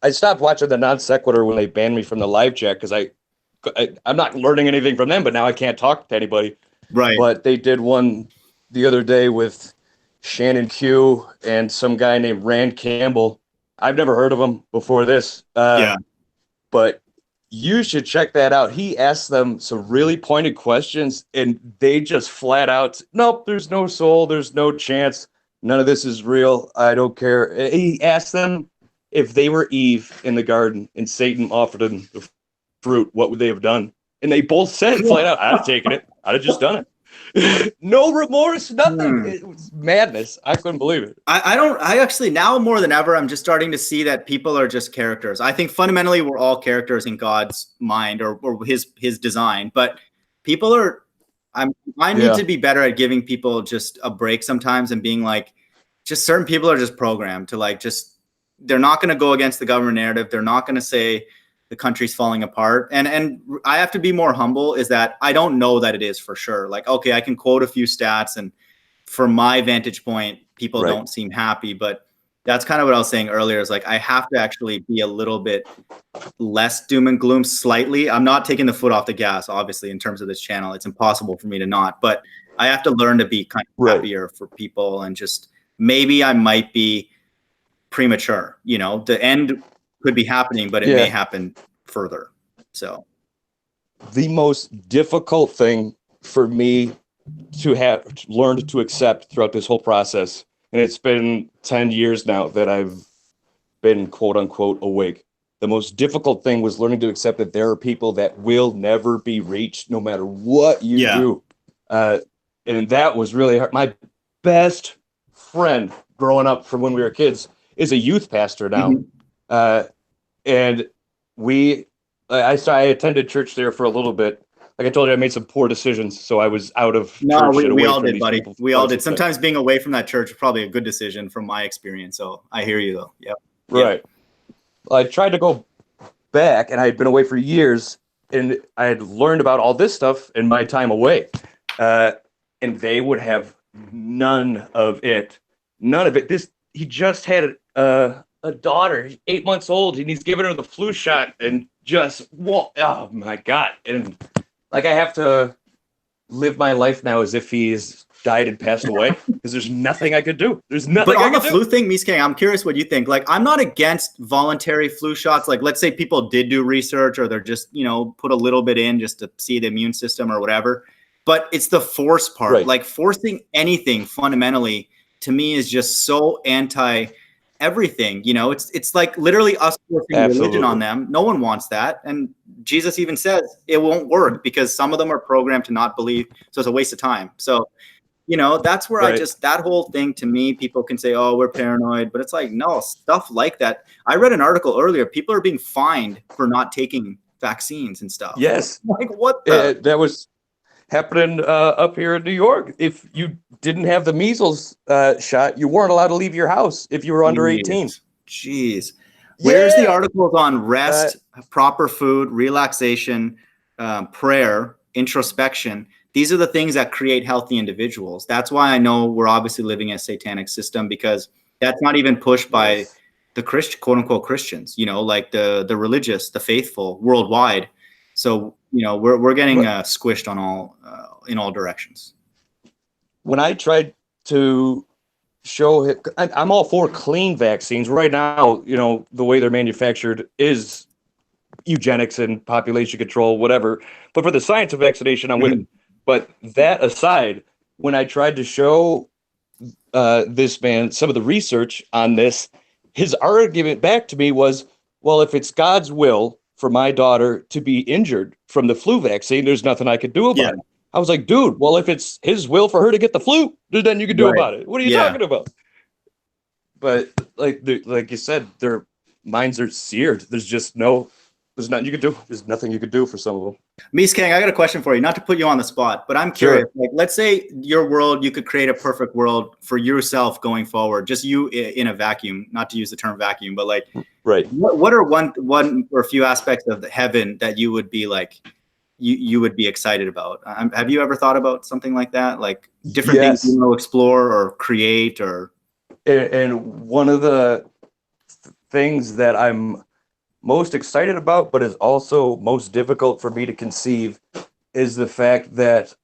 I stopped watching the non sequitur when they banned me from the live chat because I'm not learning anything from them, but now I can't talk to anybody. Right. But they did one the other day with Shannon Q and some guy named Rand Campbell. I've never heard of him before this. But you should check that out. He asked them some really pointed questions, and they just flat out, nope, there's no soul, there's no chance. none of this is real. I don't care. He asked them if they were Eve in the garden and Satan offered them the fruit, what would they have done? And they both said flat out, I'd have taken it. I'd have just done it. No remorse, nothing. It was madness. I couldn't believe it. I actually, now more than ever, I'm just starting to see that people are just characters. I think fundamentally we're all characters in God's mind or his design, but people are, I need to be better at giving people just a break sometimes and being like, just certain people are just programmed to like, just, they're not going to go against the government narrative. They're not going to say the country's falling apart. And I have to be more humble, is that I don't know that it is for sure. Like, okay, I can quote a few stats, and from my vantage point, people don't seem happy, but that's kind of what I was saying earlier, is like, I have to actually be a little bit less doom and gloom slightly. I'm not taking the foot off the gas, obviously, in terms of this channel. It's impossible for me to not, but I have to learn to be kind of happier for people, and just maybe I might be premature. You know, the end could be happening, but it may happen further. So the most difficult thing for me to have learned to accept throughout this whole process, and it's been 10 years now that I've been quote unquote awake. The most difficult thing was learning to accept that there are people that will never be reached no matter what you do. And that was really hard. My best friend growing up from when we were kids is a youth pastor now. And I attended church there for a little bit. Like I told you, I made some poor decisions, so I was out of church. We all did, buddy. We all did. Sometimes being away from that church is probably a good decision from my experience. So I hear you, though. Yeah. Right. Well, I tried to go back, and I had been away for years, and I had learned about all this stuff in my time away. And they would have none of it. None of it. He just had a daughter, 8 months old, and he's giving her the flu shot, and oh my God. And like, I have to live my life now as if he's died and passed away, because there's nothing I could do. There's nothing. But on the flu thing, Miskang, I'm curious what you think. Like, I'm not against voluntary flu shots. Like, let's say people did do research, or they're just, put a little bit in just to see the immune system or whatever. But it's the force part. Right. Like, forcing anything fundamentally to me is just so anti everything. It's like literally us forcing religion on them. No one wants that. And Jesus even says it won't work because some of them are programmed to not believe. So it's a waste of time. So, that's where that whole thing, to me, people can say, oh, we're paranoid, but it's like, no, stuff like that. I read an article earlier. People are being fined for not taking vaccines and stuff. Yes. Like, what the? That was happening up here in New York. If you didn't have the measles shot, you weren't allowed to leave your house if you were under 18. Jeez. Where's the articles on rest, proper food, relaxation, prayer, introspection? These are the things that create healthy individuals. That's why I know we're obviously living in a satanic system, because that's not even pushed by the Christian, quote unquote Christians, like the religious, the faithful worldwide. So, we're getting squished on in all directions. When I tried to show it, I'm all for clean vaccines right now. The way they're manufactured is eugenics and population control, whatever. But for the science of vaccination, I'm with it. But that aside, when I tried to show this man some of the research on this, his argument back to me was, well, if it's God's will for my daughter to be injured from the flu vaccine, there's nothing I could do about it. I was like, dude, well, if it's his will for her to get the flu, then you can do about it. What are you talking about? But like you said, their minds are seared. There's nothing you could do. There's nothing you could do for some of them. Miskang, I got a question for you, not to put you on the spot, but I'm curious. Like, let's say your world, you could create a perfect world for yourself going forward, just you in a vacuum, not to use the term vacuum, but like, what are one or a few aspects of the heaven that you would be like, you would be excited about? Have you ever thought about something like that? Like different things you want to explore or create, or? And one of the things that I'm most excited about, but is also most difficult for me to conceive, is the fact that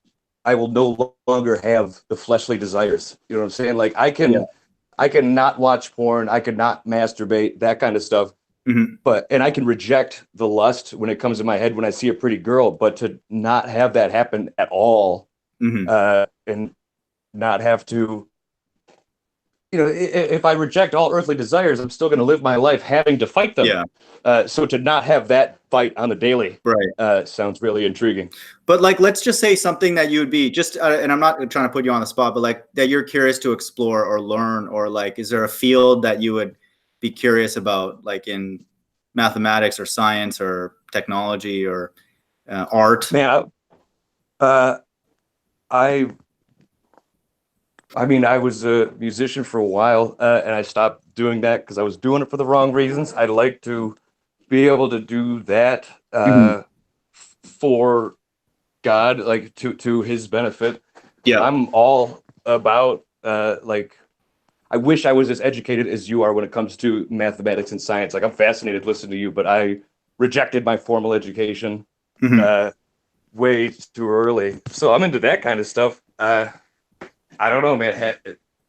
I will no longer have the fleshly desires. You know what I'm saying? Like, I can not watch porn, I can not masturbate, that kind of stuff. And I can reject the lust when it comes to my head when I see a pretty girl, but to not have that happen at all, and not have to if I reject all earthly desires, I'm still going to live my life having to fight them. Yeah. So to not have that fight on the daily, Right. sounds really intriguing. But like, let's just say something that you would be just, and I'm not trying to put you on the spot, but like that you're curious to explore or learn, or like, is there a field that you would be curious about, like in mathematics or science or technology or art? Man, I I mean, I was a musician for a while, and I stopped doing that because I was doing it for the wrong reasons. I'd like to be able to do that Mhm. for God, like to His benefit. Yeah. I'm all about like I wish I was as educated as you are when it comes to mathematics and science. Like I'm fascinated listening to you, but I rejected my formal education Mhm. uh, way too early. So I'm into that kind of stuff. I don't know, man.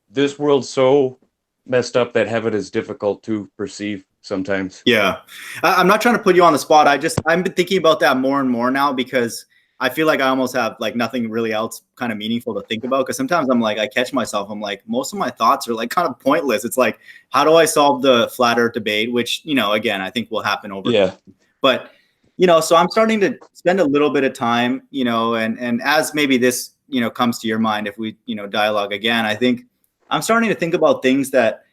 This world's so messed up that heaven is difficult to perceive sometimes. Yeah. I'm not trying to put you on the spot. I've been thinking about that more and more now, because I feel like I almost have like nothing really else kind of meaningful to think about. Cause sometimes I'm like, I catch myself, I'm like, most of my thoughts are like kind of pointless. It's like, how do I solve the flat earth debate? Which, again, I think will happen over Yeah. time. But, so I'm starting to spend a little bit of time, and as maybe this, comes to your mind, if we, dialogue again, I think I'm starting to think about things that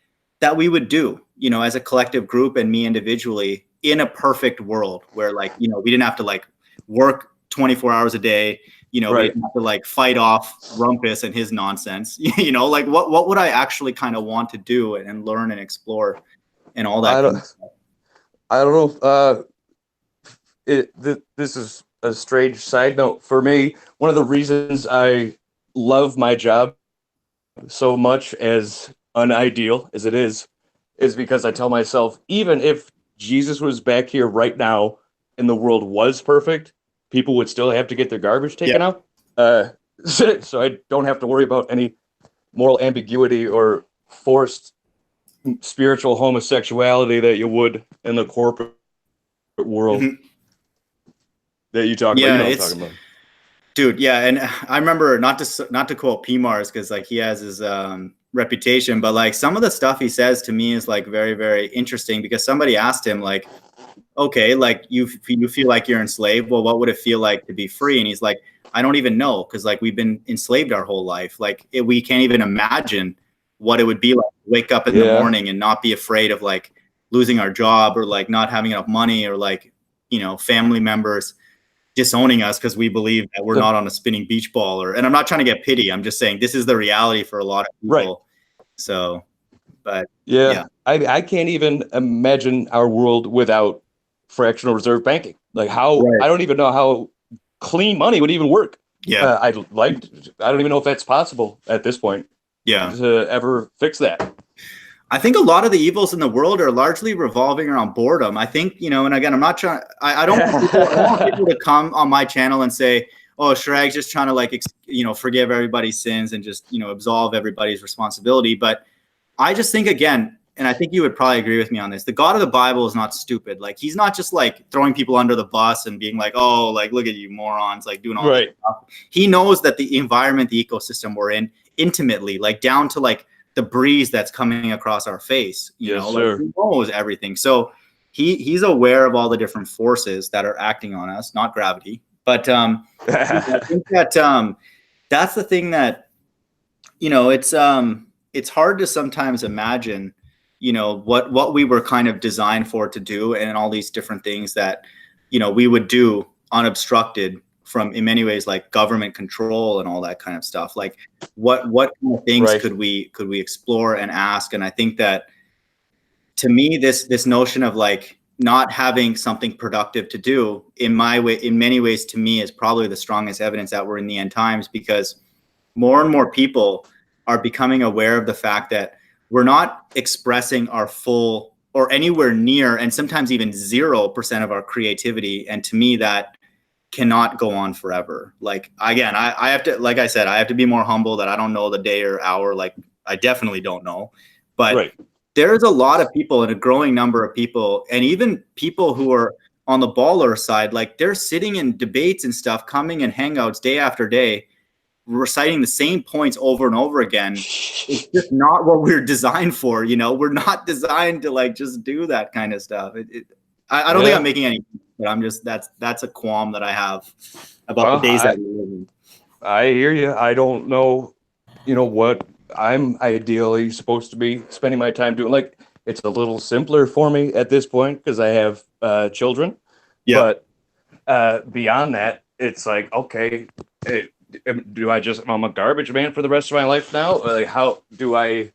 we would do, as a collective group and me individually, in a perfect world where, like, we didn't have to like work 24 hours a day. We Right. didn't have to like fight off Rumpus and his nonsense. Like what would I actually kind of want to do and learn and explore and all that I kind don't of stuff. I don't know. This is a strange side note for me. One of the reasons I love my job so much, as unideal as it is because I tell myself, even if Jesus was back here right now and the world was perfect, people would still have to get their garbage Yeah. taken out. So I don't have to worry about any moral ambiguity or forced spiritual homosexuality that you would in the corporate world Mhm. that you talk about. You Yeah, know what I'm it's talking about. dude. Yeah, and I remember, not to quote PMARS, because like he has his reputation, but like some of the stuff he says to me is like very, very interesting, because somebody asked him like, okay, like you feel like you're enslaved. Well, what would it feel like to be free? And he's like, I don't even know, because like we've been enslaved our whole life. Like we can't even imagine what it would be like to wake up in the Yeah. morning and not be afraid of like losing our job, or like not having enough money, or like family members disowning us because we believe that we're The, not on a spinning beach ball. And I'm not trying to get pity. I'm just saying this is the reality for a lot of right. people. So, but Yeah. yeah, I can't even imagine our world without fractional reserve banking. Like how right, I don't even know how clean money would even work. yeah, I don't even know if that's possible at this point yeah. to ever fix that. I think a lot of the evils in the world are largely revolving around boredom. I think, and again, I'm not trying, I don't want people to come on my channel and say, oh, Shrag's just trying to like, forgive everybody's sins and just, absolve everybody's responsibility. But I just think, again, and I think you would probably agree with me on this, the God of the Bible is not stupid. Like, he's not just like throwing people under the bus and being like, oh, like, look at you morons, like doing all this Right. stuff. He knows that the environment, the ecosystem we're in intimately, like down to like the breeze that's coming across our face, Yes, like sir. he knows everything. So he's aware of all the different forces that are acting on us, not gravity. But I think that that's the thing that, it's hard to sometimes imagine, what we were kind of designed for to do, and all these different things that, we would do unobstructed from, in many ways, like government control and all that kind of stuff. Like what kind of things Right. could we explore and ask? And I think that, to me, this notion of like not having something productive to do, in many ways, to me, is probably the strongest evidence that we're in the end times, because more and more people are becoming aware of the fact that we're not expressing our full, or anywhere near, and sometimes even 0% of our creativity. And to me, that cannot go on forever. Like, again, I have to, like I said, I have to be more humble that I don't know the day or hour. Like, I definitely don't know. But Right. there's a lot of people, and a growing number of people, and even people who are on the baller side, like they're sitting in debates and stuff, coming in hangouts day after day, reciting the same points over and over again. It's just not what we're designed for. We're not designed to like just do that kind of stuff. I don't think I'm making any, but I'm just, that's a qualm that I have about the days that we live in. I hear you. I don't know, what I'm ideally supposed to be spending my time doing. Like, it's a little simpler for me at this point because I have children. Yeah. But beyond that, it's like, okay, I'm a garbage man for the rest of my life now? Like, how do I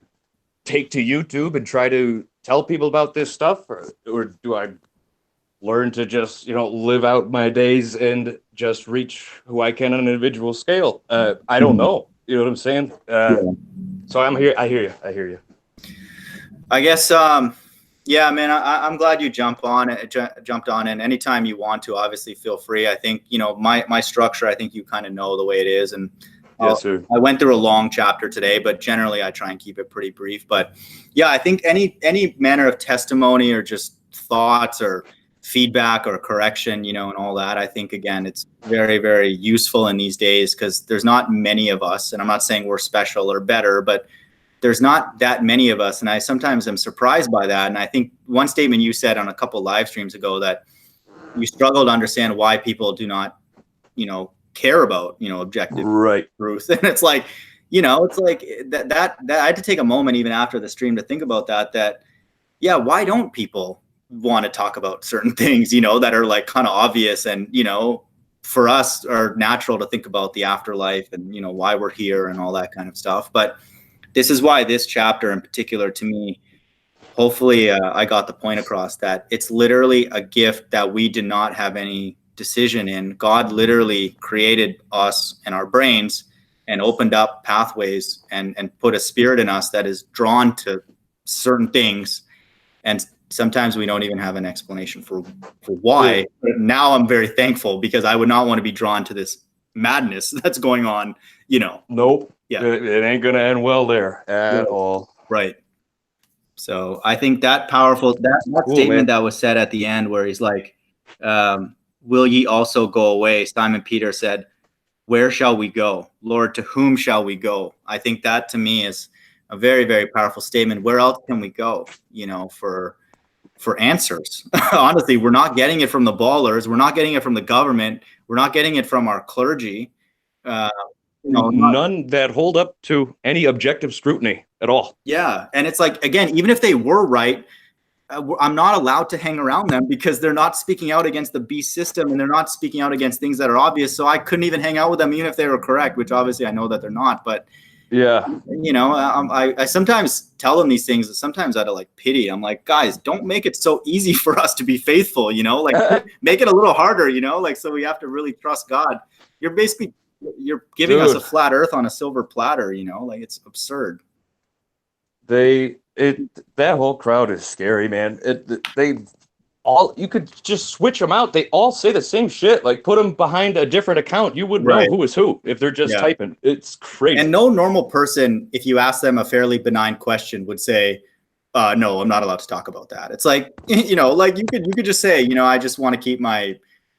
take to YouTube and try to tell people about this stuff? Or do I learn to just, live out my days and just reach who I can on an individual scale? I don't know. You know what I'm saying? So I'm here. I hear you. I guess, yeah, man, I'm glad you jumped on it. And anytime you want to, obviously feel free. I think, my structure, I think you kind of know the way it is. And yes, sir. I went through a long chapter today, but generally I try and keep it pretty brief. But yeah, I think any manner of testimony or just thoughts or feedback or correction, and all that, I think, again, it's very, very useful in these days because there's not many of us. And I'm not saying we're special or better, but there's not that many of us. And I sometimes am surprised by that. And I think one statement you said on a couple live streams ago that you struggle to understand why people do not, care about, objective truth. And it's like, it's like that I had to take a moment even after the stream to think about that, yeah, why don't people want to talk about certain things, that are like kind of obvious and, for us are natural to think about the afterlife and, why we're here and all that kind of stuff. But this is why this chapter in particular, to me, hopefully I got the point across that it's literally a gift that we did not have any decision in. God literally created us and our brains and opened up pathways and put a spirit in us that is drawn to certain things. And sometimes we don't even have an explanation for why. But now I'm very thankful because I would not want to be drawn to this madness that's going on, Nope. Yeah. It ain't going to end well there at all. Right. So I think that powerful, that cool, statement, man, that was said at the end where he's like, will ye also go away? Simon Peter said, where shall we go? Lord, to whom shall we go? I think that to me is a very, very powerful statement. Where else can we go, for answers? Honestly, we're not getting it from the ballers. We're not getting it from the government. We're not getting it from our clergy. None that hold up to any objective scrutiny at all. Yeah. And it's like, again, even if they were right, I'm not allowed to hang around them because they're not speaking out against the beast system and they're not speaking out against things that are obvious. So I couldn't even hang out with them even if they were correct, which obviously I know that they're not. But yeah, I sometimes tell them these things, sometimes out of like pity. I'm like, guys, don't make it so easy for us to be faithful, like make it a little harder, like, so we have to really trust God. You're giving us a flat earth on a silver platter, like it's absurd. That whole crowd is scary, man. You could just switch them out. They all say the same shit. Like, put them behind a different account. You wouldn't know who is who if they're just typing. It's crazy. And no normal person, if you ask them a fairly benign question, would say, no, I'm not allowed to talk about that. It's like, like you could just say, I just want to keep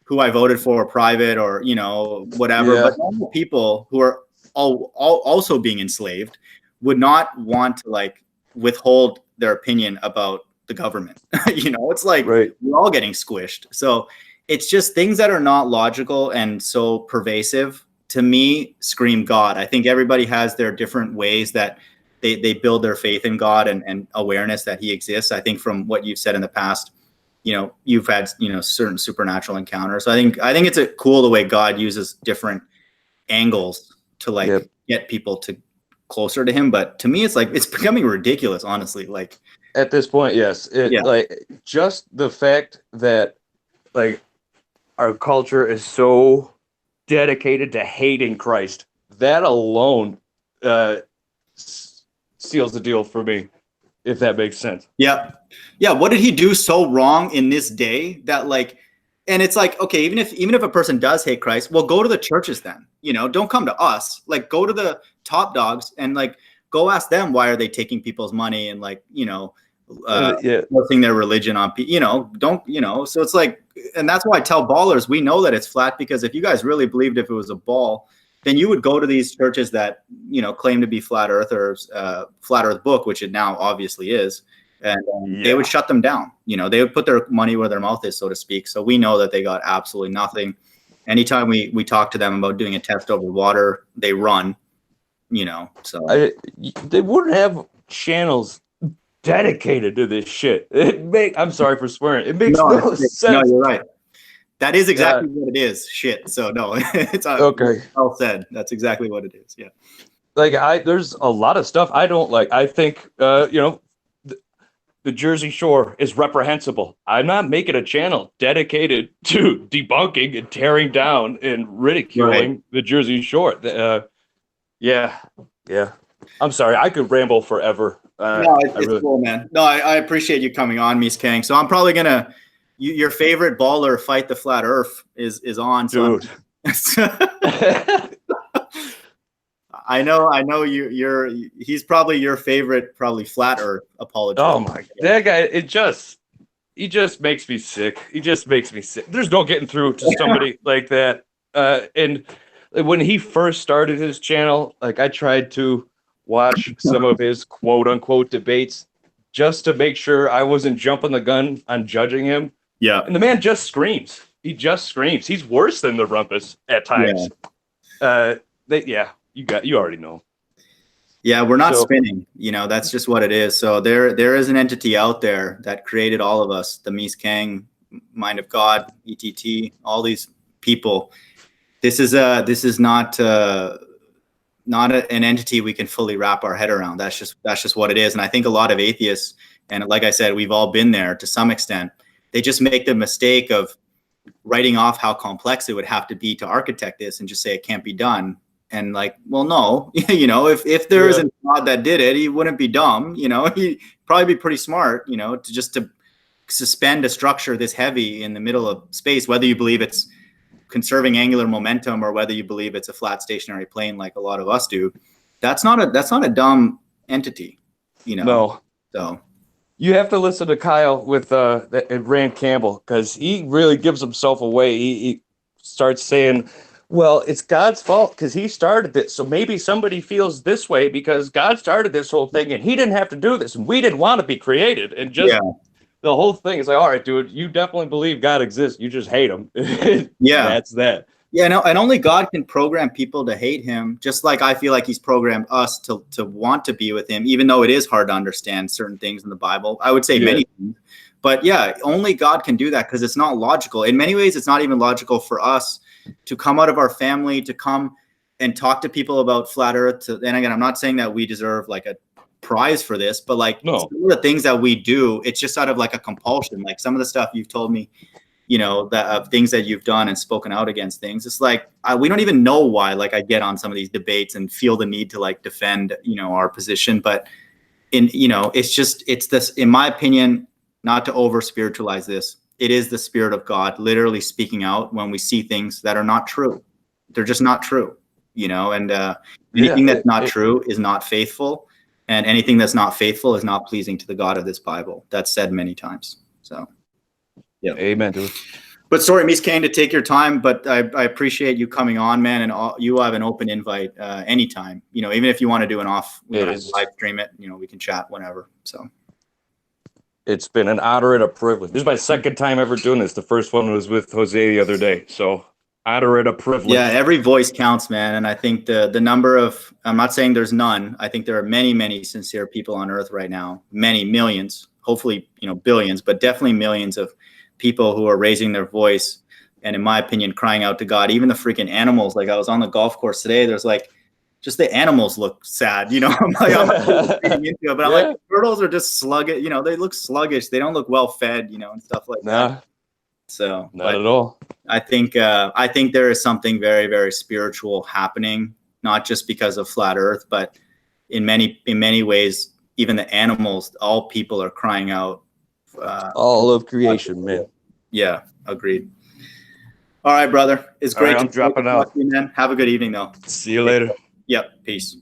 who I voted for private or, whatever. Yeah. But normal people who are also being enslaved would not want to like withhold their opinion about the government. It's like we're all getting squished. So it's just things that are not logical and so pervasive to me scream God. I think everybody has their different ways that they build their faith in God and awareness that he exists. I think from what you've said in the past, you've had, certain supernatural encounters. So I think it's cool the way God uses different angles to like get people to closer to him. But to me, it's like, it's becoming ridiculous, honestly. Like at this point, yes. Like just the fact that like our culture is so dedicated to hating Christ, that alone seals the deal for me, if that makes sense. Yeah. What did he do so wrong in this day that like, and it's like, okay, even if a person does hate Christ, well, go to the churches then, don't come to us. Like, go to the top dogs and like, go ask them, why are they taking people's money and like, forcing their religion on people, so it's like, and that's why I tell ballers, we know that it's flat because if you guys really believed if it was a ball, then you would go to these churches that, claim to be flat earthers, flat earth book, which it now obviously is. And they would shut them down. They would put their money where their mouth is, so to speak. So we know that they got absolutely nothing. Anytime we talk to them about doing a test over water, they run, so. They wouldn't have channels dedicated to this shit. I'm sorry for swearing. It makes no sense. No, you're right. That is exactly what it is. Shit. So no, it's okay. Well said. That's exactly what it is. Yeah. Like there's a lot of stuff I don't like. I think, the Jersey Shore is reprehensible. I'm not making a channel dedicated to debunking and tearing down and ridiculing the Jersey Shore. Yeah. I'm sorry. I could ramble forever. No, it's cool, man. No, I appreciate you coming on, Mies Kang. So I'm probably gonna. Your favorite baller, Fight the Flat Earth, is on. So dude. I know he's probably your favorite, flat earth apologist. Oh my God. That guy, he just makes me sick. He just makes me sick. There's no getting through to somebody like that. And when he first started his channel, like I tried to watch some of his quote unquote debates just to make sure I wasn't jumping the gun on judging him. Yeah. And the man just screams. He just screams. He's worse than the Rumpus at times. Yeah. You already know. Yeah, we're not spinning. That's just what it is. So there is an entity out there that created all of us, the Mies Kang, Mind of God, ETT, all these people. This is not an entity we can fully wrap our head around. That's just what it is. And I think a lot of atheists, and like I said, we've all been there to some extent. They just make the mistake of writing off how complex it would have to be to architect this and just say it can't be done. And like, well, no, if there isn't a God that did it, he wouldn't be dumb. He'd probably be pretty smart, to suspend a structure this heavy in the middle of space, whether you believe it's conserving angular momentum or whether you believe it's a flat stationary plane, like a lot of us do. That's not a dumb entity, No. So you have to listen to Kyle with Rand Campbell, because he really gives himself away. He starts saying, well, it's God's fault because he started this. So maybe somebody feels this way because God started this whole thing and he didn't have to do this and we didn't want to be created. And just the whole thing is like, all right, dude, you definitely believe God exists. You just hate him. Yeah. That's that. Yeah, no, and only God can program people to hate him, just like I feel like he's programmed us to want to be with him, even though it is hard to understand certain things in the Bible. I would say many things. But yeah, only God can do that because it's not logical. In many ways, it's not even logical for us to come out of our family, to come and talk to people about flat earth. And again, I'm not saying that we deserve like a prize for this, but like some of the things that we do, it's just out of like a compulsion. Like some of the stuff you've told me, that of things that you've done and spoken out against things. It's like, we don't even know why, like I get on some of these debates and feel the need to like defend, our position. But it's this, in my opinion, not to over spiritualize this. It is the Spirit of God literally speaking out when we see things that are not true. They're just not true, and anything that's not true is not faithful. And anything that's not faithful is not pleasing to the God of this Bible. That's said many times. So, yeah. Amen, dude. But sorry, Mies Kang, to take your time, but I appreciate you coming on, man. And you have an open invite anytime, even if you want to do an off, live stream it, we can chat whenever. So. It's been an honor and a privilege. This is my second time ever doing this. The first one was with Jose the other day. So honor and a privilege. Yeah, every voice counts, man. And I think the number of, I'm not saying there's none. I think there are many, many sincere people on earth right now. Many millions, hopefully, billions, but definitely millions of people who are raising their voice. And in my opinion, crying out to God. Even the freaking animals. Like I was on the golf course today. There's like, just the animals look sad, I'm like, reading into it, but I'm like, turtles are just sluggish, they look sluggish. They don't look well fed, and stuff like that. So not at all. I think there is something very, very spiritual happening, not just because of flat earth, but in many ways, even the animals, all people are crying out. All of creation, man. Yeah, agreed. All right, brother. It's great. I'm dropping out. Man. Have a good evening, though. See you later. Yep. Peace.